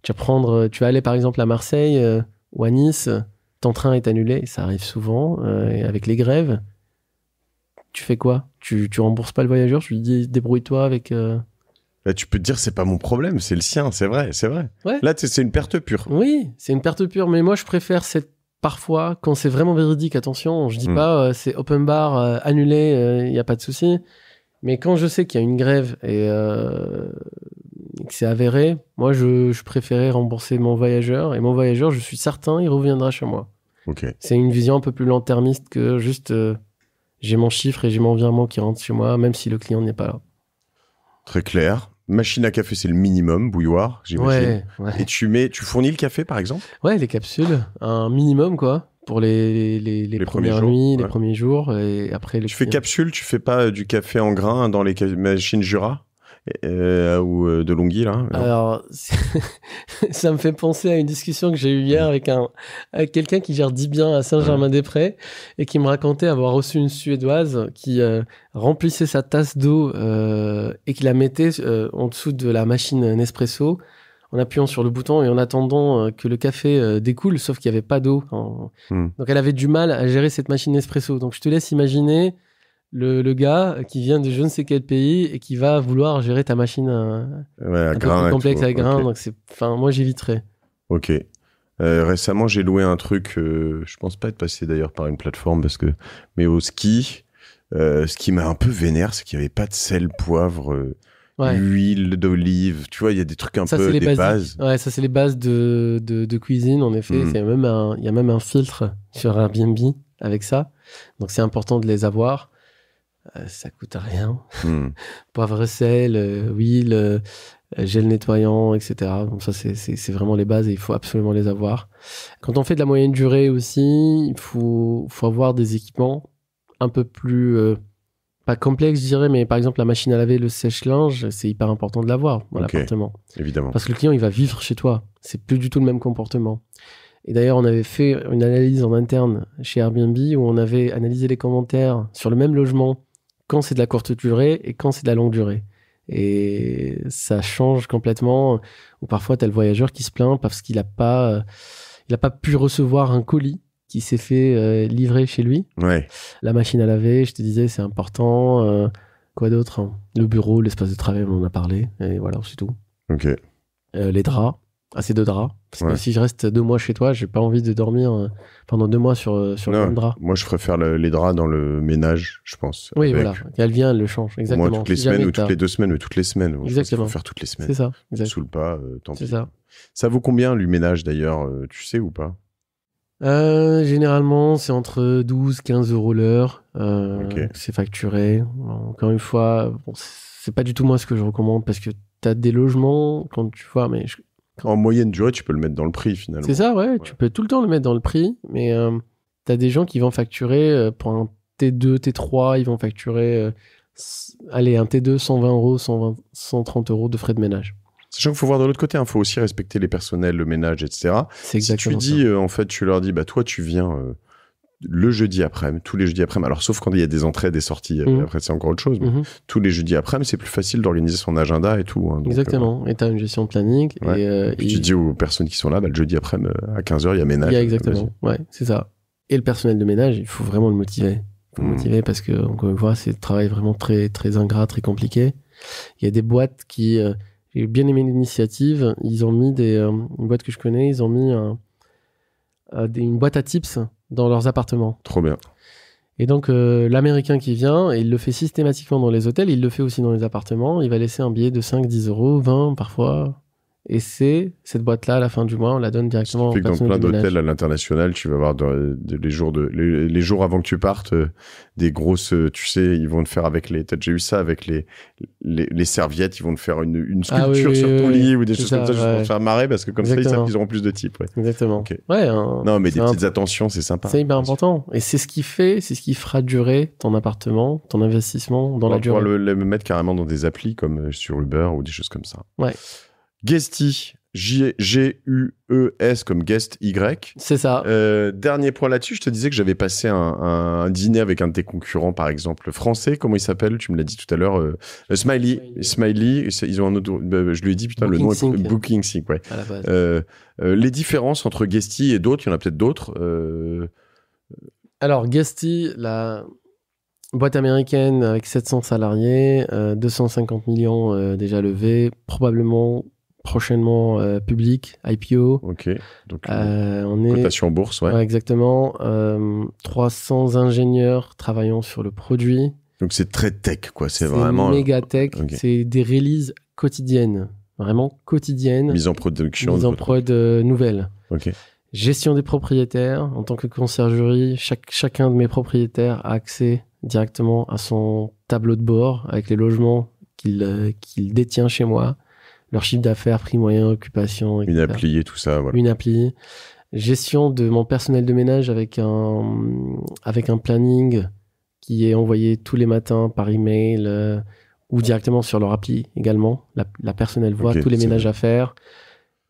tu vas aller par exemple à Marseille ou à Nice, ton train est annulé, ça arrive souvent, et avec les grèves, tu fais quoi ? Tu rembourses pas le voyageur, tu lui dis débrouille-toi avec... Là, tu peux te dire, c'est pas mon problème, c'est le sien, c'est vrai. Ouais. Là, c'est une perte pure. Oui, c'est une perte pure, mais moi, je préfère parfois, quand c'est vraiment véridique, attention, je dis pas, c'est open bar, annulé, il n'y a pas de souci. Mais quand je sais qu'il y a une grève et que c'est avéré, moi, je préférais rembourser mon voyageur. Et mon voyageur, je suis certain, il reviendra chez moi. Okay. C'est une vision un peu plus long-termiste que juste, j'ai mon chiffre et j'ai mon virement qui rentre chez moi, même si le client n'est pas là. Très clair. Machine à café, c'est le minimum, bouilloire, j'imagine. Ouais. Et tu fournis le café, par exemple ? Ouais, les capsules, un minimum, quoi, pour les premières nuits, les premiers jours, et après... Tu fais capsule, tu fais pas du café en grains dans les machines Jura ou de Longhi, là ? Alors, ça me fait penser à une discussion que j'ai eue hier avec quelqu'un qui gère 10 biens à Saint-Germain-des-Prés et qui me racontait avoir reçu une Suédoise qui remplissait sa tasse d'eau et qui la mettait en dessous de la machine Nespresso en appuyant sur le bouton et en attendant que le café découle, sauf qu'il n'y avait pas d'eau. Donc, elle avait du mal à gérer cette machine Nespresso. Donc, je te laisse imaginer le gars qui vient de je ne sais quel pays et qui va vouloir gérer ta machine un peu plus complexe à grains. Donc moi j'éviterais. Ok. Récemment j'ai loué un truc, je pense pas être passé d'ailleurs par une plateforme mais au ski, ce qui m'a un peu vénère, c'est qu'il n'y avait pas de sel, poivre, huile d'olive. Tu vois, il y a des trucs des bases. Ouais, ça c'est les bases de cuisine en effet. Il y a même un filtre sur Airbnb avec ça. Donc c'est important de les avoir. Ça coûte rien. Poivre, sel, huile, gel nettoyant, etc. Donc ça, c'est vraiment les bases et il faut absolument les avoir. Quand on fait de la moyenne durée aussi, il faut avoir des équipements un peu plus... pas complexe, je dirais, mais par exemple, la machine à laver, le sèche-linge, c'est hyper important de l'avoir dans l'appartement. Évidemment. Parce que le client, il va vivre chez toi. C'est plus du tout le même comportement. Et d'ailleurs, on avait fait une analyse en interne chez Airbnb où on avait analysé les commentaires sur le même logement quand c'est de la courte durée et quand c'est de la longue durée. Et ça change complètement. Ou parfois, t'as le voyageur qui se plaint parce qu'il n'a pas pu recevoir un colis qui s'est fait livrer chez lui. Ouais. La machine à laver, je te disais, c'est important. Quoi d'autre, hein. Le bureau, l'espace de travail, on en a parlé. Et voilà, c'est tout. Ok. Les draps, assez de draps. Parce Ouais. que si je reste 2 mois chez toi, j'ai pas envie de dormir pendant 2 mois sur le même drap. Moi, je préfère les draps dans le ménage, je pense. Oui, Avec- voilà. Elle vient, elle le change. Au Exactement. moins toutes les Si semaines jamais ou toutes les 2 semaines, mais toutes les semaines. Je pense qu'il Exactement. faut faire toutes les semaines. C'est ça. Ne saoule pas, tant C'est pis. ça. Ça vaut combien, le ménage, d'ailleurs, tu sais ou pas? Généralement, c'est entre 12-15 euros l'heure. Ok. C'est facturé. Encore une fois, bon, c'est pas du tout moi ce que je recommande parce que t'as des logements, quand tu vois, mais En moyenne durée, tu peux le mettre dans le prix, finalement. c'est ça, ouais. Tu peux tout le temps le mettre dans le prix, mais t'as des gens qui vont facturer pour un T2, T3, ils vont facturer, un T2, 120 euros, 130 euros de frais de ménage. Sachant qu'il faut voir de l'autre côté, il faut aussi respecter les personnels, le ménage, etc. C'est Si tu exactement dis, ça. en fait, tu leur dis, bah, toi, tu viens le jeudi après-midi, tous les jeudis après-midi. Alors, sauf quand il y a des entrées, des sorties, après, c'est encore autre chose. Mais Mhm. tous les jeudis après-midi, c'est plus facile d'organiser son agenda et tout. Hein, donc, Exactement. Et t'as une gestion de planning. ouais. Et puis tu dis aux personnes qui sont là, bah, le jeudi après-midi, à 15h, il y a ménage. il y a exactement. Ouais, c'est ça. Et le personnel de ménage, il faut vraiment le motiver. Il faut le motiver parce que, encore une fois, c'est un travail vraiment très, très ingrat, très compliqué. Il y a des boîtes qui, j'ai bien aimé l'initiative. Ils ont mis une boîte que je connais, ils ont mis une boîte à tips dans leurs appartements. Trop bien. Et donc, l'Américain qui vient, et il le fait systématiquement dans les hôtels, il le fait aussi dans les appartements. Il va laisser un billet de 5, 10 euros, 20 parfois. Et cette boîte-là, à la fin du mois, on la donne directement Ce qui au fait que dans personnel plein de ménage. d'hôtels à l'international, tu vas avoir les jours avant que tu partes, des grosses, tu sais, ils vont te faire avec t'as déjà eu ça avec les serviettes, ils vont te faire une sculpture Ah oui, sur oui, ton oui, lit ou des c'est choses comme ça, juste ouais. pour te faire marrer, parce que comme ça, ils Exactement. savent qu'ils auront plus de types. Ouais. Exactement. Ok. Ouais, Non, mais c'est des petites attentions, c'est sympa. c'est hyper important. Et c'est ce qui fera durer ton appartement, ton investissement dans On la va pouvoir durée. le mettre carrément dans des applis comme sur Uber ou des choses comme ça. Ouais. Guesty, Gues comme guest Y. C'est ça. Dernier point là-dessus, je te disais que j'avais passé un dîner avec un de tes concurrents, par exemple, français. Comment il s'appelle? Tu me l'as dit tout à l'heure. Smiley. Ils ont un autre. Je lui ai dit, putain, le nom est Booking Sync. Booking Sync, ouais. À la base. Les différences entre Guesty et d'autres, il y en a peut-être d'autres. Alors, Guesty, la boîte américaine avec 700 salariés, 250 millions déjà levés, probablement prochainement public, IPO. Ok. Donc, On est cotation en bourse, ouais. ouais, exactement 300 ingénieurs travaillant sur le produit. Donc, c'est très tech, quoi. C'est vraiment méga tech. ok. C'est des releases quotidiennes, vraiment quotidiennes, mise en production. mise en prod nouvelles. Ok. Gestion des propriétaires. En tant que conciergerie, chacun de mes propriétaires a accès directement à son tableau de bord avec les logements qu'il détient chez moi, leur chiffre d'affaires, prix moyen, occupation, etc. Une appli et tout ça, voilà. Une appli. Gestion de mon personnel de ménage avec un planning qui est envoyé tous les matins par email ou directement sur leur appli également. La personne, elle voit Ok, tous les c'est ménages vrai. à faire.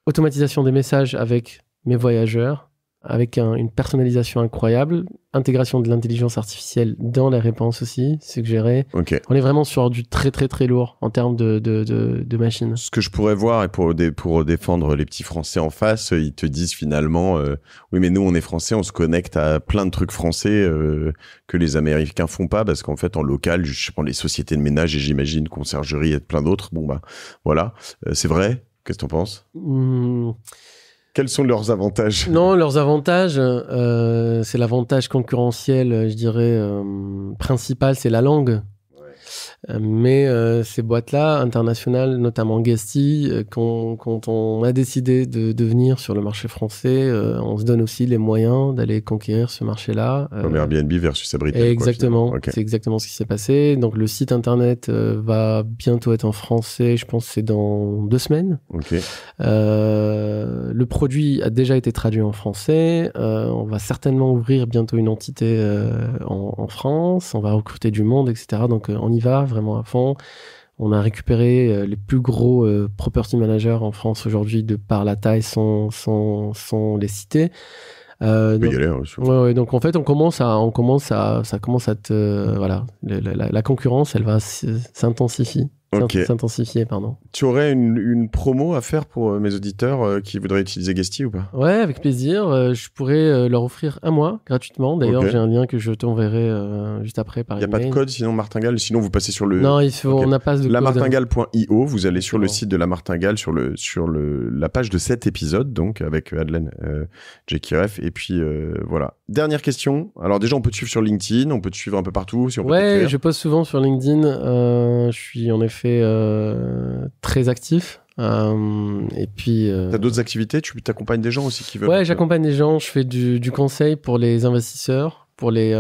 Automatisation des messages avec mes voyageurs, avec une personnalisation incroyable. Intégration de l'intelligence artificielle dans les réponses aussi, suggéré. Ok. On est vraiment sur du très très très lourd en termes de machines. Ce que je pourrais voir, et pour défendre les petits Français en face, ils te disent finalement, oui, mais nous, on est Français, on se connecte à plein de trucs français que les Américains font pas, parce qu'en fait, en local, je prends les sociétés de ménage et j'imagine conciergerie et plein d'autres. Bon, bah, voilà. C'est vrai? Qu'est-ce que t'en penses? Quels sont leurs avantages? Non, leurs avantages, c'est l'avantage concurrentiel, je dirais, principal, c'est la langue. Mais ces boîtes-là, internationales, notamment Guesty, quand on a décidé de venir sur le marché français, on se donne aussi les moyens d'aller conquérir ce marché-là. Comme Airbnb versus Abritel. Exactement, Okay. c'est exactement ce qui s'est passé. Donc le site internet va bientôt être en français, je pense que c'est dans 2 semaines. Okay. Le produit a déjà été traduit en français. On va certainement ouvrir bientôt une entité en France. On va recruter du monde, etc. Donc on y va vraiment à fond. On a récupéré les plus gros property managers en France aujourd'hui de par la taille sans les citer. Donc, y aller, ouais, donc en fait, ça commence à te, voilà, la concurrence, elle va s'intensifier. Okay. S'intensifier, pardon. Tu aurais une promo à faire pour mes auditeurs qui voudraient utiliser Guesty ou pas? Ouais, avec plaisir. Je pourrais leur offrir 1 mois gratuitement. D'ailleurs, j'ai un lien que je t'enverrai juste après par email. Il n'y a pas de code sinon Martingale? Sinon, vous passez sur le... Non, on n'a pas de code. Lamartingale.io, vous allez sur le site de La Martingale, sur la page de cet épisode, donc avec Adlen Jekiref. Et puis, voilà. Dernière question. Alors déjà, on peut te suivre sur LinkedIn, on peut te suivre un peu partout. Si on peut ouais, je poste souvent sur LinkedIn. Je suis en effet très actif. Et puis t'as d'autres activités? Tu t'accompagnes des gens aussi qui veulent? Ouais, j'accompagne des gens. Je fais du conseil pour les investisseurs, pour les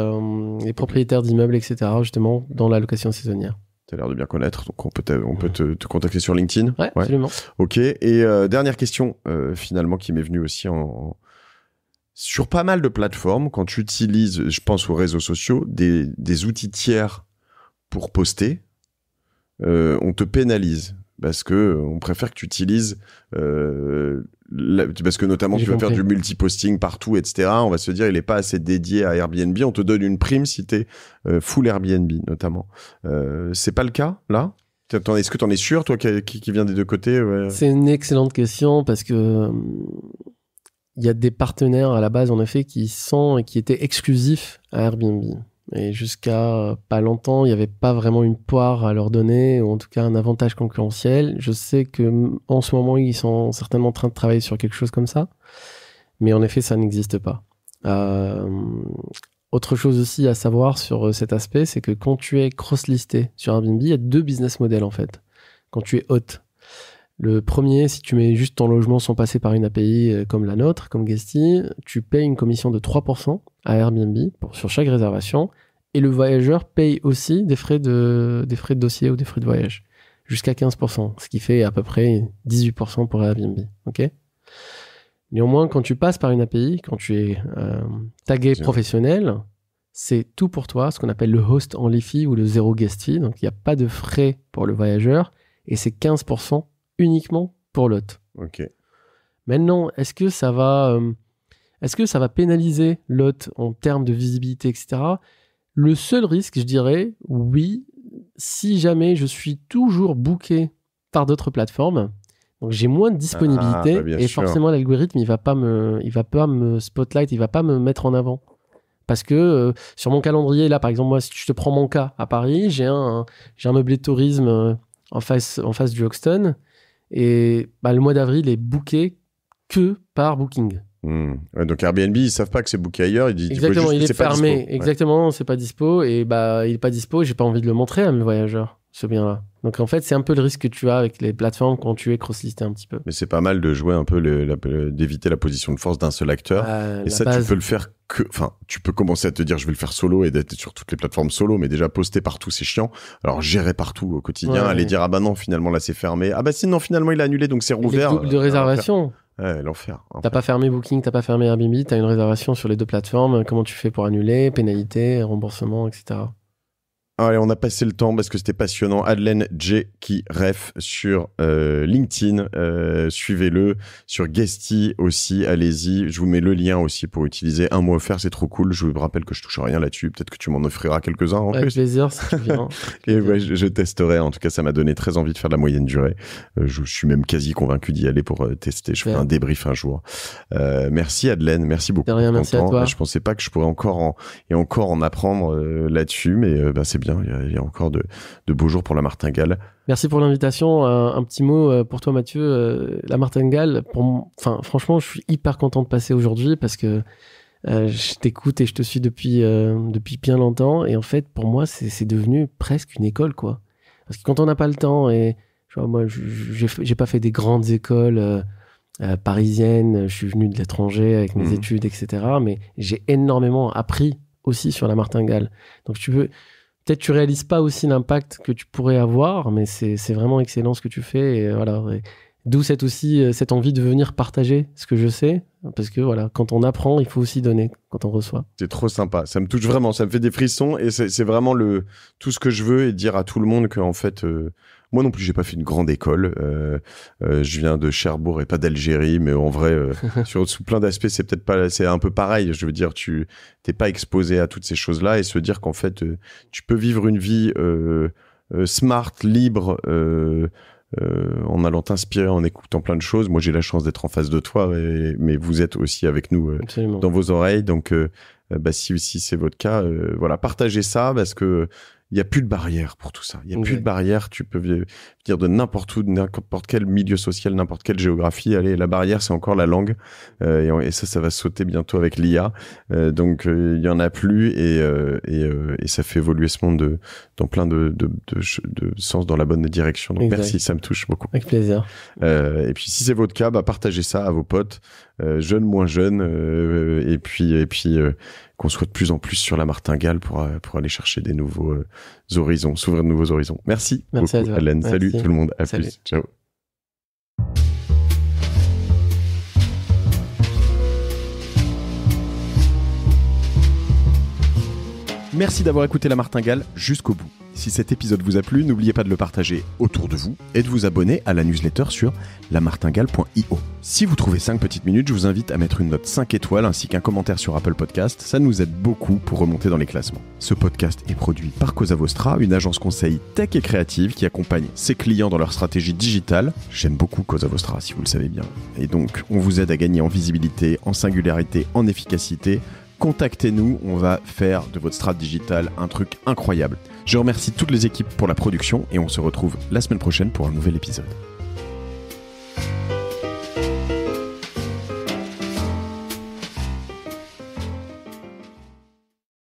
propriétaires d'immeubles, etc. justement dans la location saisonnière. T'as l'air de bien connaître, donc on peut te contacter sur LinkedIn. Ouais, absolument. Ok. Et dernière question finalement qui m'est venue aussi sur pas mal de plateformes, quand tu utilises, je pense aux réseaux sociaux, des outils tiers pour poster, on te pénalise parce que on préfère que tu utilises parce que notamment tu vas faire du multiposting partout, etc. On va se dire il est pas assez dédié à Airbnb. On te donne une prime si t'es full Airbnb notamment. C'est pas le cas là? Est-ce que t'en es sûr, toi qui viens des deux côtés? Ouais. C'est une excellente question parce que il y a des partenaires à la base en effet qui étaient exclusifs à Airbnb. Et jusqu'à pas longtemps, il n'y avait pas vraiment une poire à leur donner, ou en tout cas un avantage concurrentiel. Je sais qu'en ce moment, ils sont certainement en train de travailler sur quelque chose comme ça. Mais en effet, ça n'existe pas. Autre chose aussi à savoir sur cet aspect, c'est que quand tu es cross-listé sur Airbnb, il y a 2 business models en fait. Quand tu es hôte. Le premier, si tu mets juste ton logement sans passer par une API comme la nôtre, comme Guesty, tu payes une commission de 3% à Airbnb sur chaque réservation, et le voyageur paye aussi des frais de dossier ou des frais de voyage, jusqu'à 15%, ce qui fait à peu près 18% pour Airbnb. Okay. Néanmoins, quand tu passes par une API, quand tu es tagué professionnel, c'est tout pour toi, ce qu'on appelle le host only fee ou le zéro guest fee, donc il n'y a pas de frais pour le voyageur, et c'est 15% uniquement pour l'hôte. Ok. Maintenant, est-ce que ça va pénaliser l'hôte en termes de visibilité, etc. Le seul risque, je dirais, oui, si jamais je suis toujours booké par d'autres plateformes, donc j'ai moins de disponibilité et sûr. Forcément l'algorithme il va pas me spotlight, il va pas me mettre en avant. Parce que sur mon calendrier, là par exemple, moi si je te prends mon cas à Paris, j'ai un meublé de tourisme en face du Hoxton. Et le mois d'avril est booké que par Booking. Ouais, donc Airbnb, ils savent pas que c'est booké ailleurs. Exactement, il est fermé. Exactement, c'est pas dispo. Et il est pas dispo. J'ai pas envie de le montrer à mes voyageurs, ce bien-là. Donc en fait, c'est un peu le risque que tu as avec les plateformes quand tu es cross-listé un petit peu. Mais c'est pas mal de jouer un peu, d'éviter la position de force d'un seul acteur. Et ça, tu peux le faire tu peux commencer à te dire je vais le faire solo et d'être sur toutes les plateformes solo, mais déjà poster partout c'est chiant. Alors gérer partout au quotidien, aller dire ah bah non finalement là c'est fermé, ah bah sinon finalement il a annulé donc c'est rouvert. Les doubles de réservation. Ouais, l'enfer. T'as pas fermé Booking, t'as pas fermé Airbnb, t'as une réservation sur les 2 plateformes. Comment tu fais pour annuler, pénalité, remboursement, etc. Allez, on a passé le temps parce que c'était passionnant. Adlen Jekiref sur LinkedIn, suivez-le. Sur Guesty aussi, allez-y. Je vous mets le lien aussi pour utiliser un mois offert, c'est trop cool. Je vous rappelle que je touche rien là-dessus. Peut-être que tu m'en offriras quelques-uns en plus. Avec plaisir, si tu viens. Et ouais, je testerai. En tout cas, ça m'a donné très envie de faire de la moyenne durée. Je suis même quasi convaincu d'y aller pour tester. Je ferai un débrief un jour. Merci Adlen, merci beaucoup. De rien, merci à toi. Je pensais pas que je pourrais encore en apprendre là-dessus, mais c'est bien. Il y a encore de beaux jours pour la Martingale. Merci pour l'invitation. Un petit mot pour toi, Mathieu. La Martingale, franchement, je suis hyper content de passer aujourd'hui parce que je t'écoute et je te suis depuis bien longtemps. Et en fait, pour moi, c'est devenu presque une école, quoi. Parce que quand on n'a pas le temps, et tu vois, moi, j'ai pas fait des grandes écoles parisiennes, je suis venu de l'étranger avec mes études, etc. Mais j'ai énormément appris aussi sur la martingale. Donc peut-être tu réalises pas aussi l'impact que tu pourrais avoir, mais c'est vraiment excellent ce que tu fais. Et voilà. Et d'où cette envie de venir partager ce que je sais. Parce que voilà, quand on apprend, il faut aussi donner quand on reçoit. C'est trop sympa. Ça me touche vraiment. Ça me fait des frissons. Et c'est vraiment tout ce que je veux, et dire à tout le monde qu'en fait, moi non plus, j'ai pas fait une grande école. Je viens de Cherbourg et pas d'Algérie. Mais en vrai, sous plein d'aspects, c'est un peu pareil. Je veux dire, tu t'es pas exposé à toutes ces choses-là, et se dire qu'en fait, tu peux vivre une vie smart, libre, en allant t'inspirer, en écoutant plein de choses. Moi, j'ai la chance d'être en face de toi, mais vous êtes aussi avec nous dans vos oreilles. Donc, si c'est votre cas, voilà, partagez ça, parce que il n'y a plus de barrière pour tout ça. Il n'y a plus de barrière. Tu peux venir de n'importe où, de n'importe quel milieu social, n'importe quelle géographie. Allez, la barrière, c'est encore la langue. Et ça va sauter bientôt avec l'IA. Donc, il y en a plus, et ça fait évoluer ce monde dans plein de sens, dans la bonne direction. Donc, merci, ça me touche beaucoup. Avec plaisir. Et puis, si c'est votre cas, partagez ça à vos potes, jeunes, moins jeunes, et puis qu'on soit de plus en plus sur la martingale pour aller chercher des nouveaux horizons, s'ouvrir de nouveaux horizons. Merci beaucoup, Allen. Salut tout le monde. À plus. Ciao. Merci d'avoir écouté La Martingale jusqu'au bout. Si cet épisode vous a plu, n'oubliez pas de le partager autour de vous et de vous abonner à la newsletter sur lamartingale.io. Si vous trouvez 5 petites minutes, je vous invite à mettre une note 5 étoiles ainsi qu'un commentaire sur Apple Podcast. Ça nous aide beaucoup pour remonter dans les classements. Ce podcast est produit par Cosa Vostra, une agence conseil tech et créative qui accompagne ses clients dans leur stratégie digitale. J'aime beaucoup Cosa Vostra, si vous le savez bien. Et donc, on vous aide à gagner en visibilité, en singularité, en efficacité. Contactez-nous, on va faire de votre strat digital un truc incroyable. Je remercie toutes les équipes pour la production, et on se retrouve la semaine prochaine pour un nouvel épisode.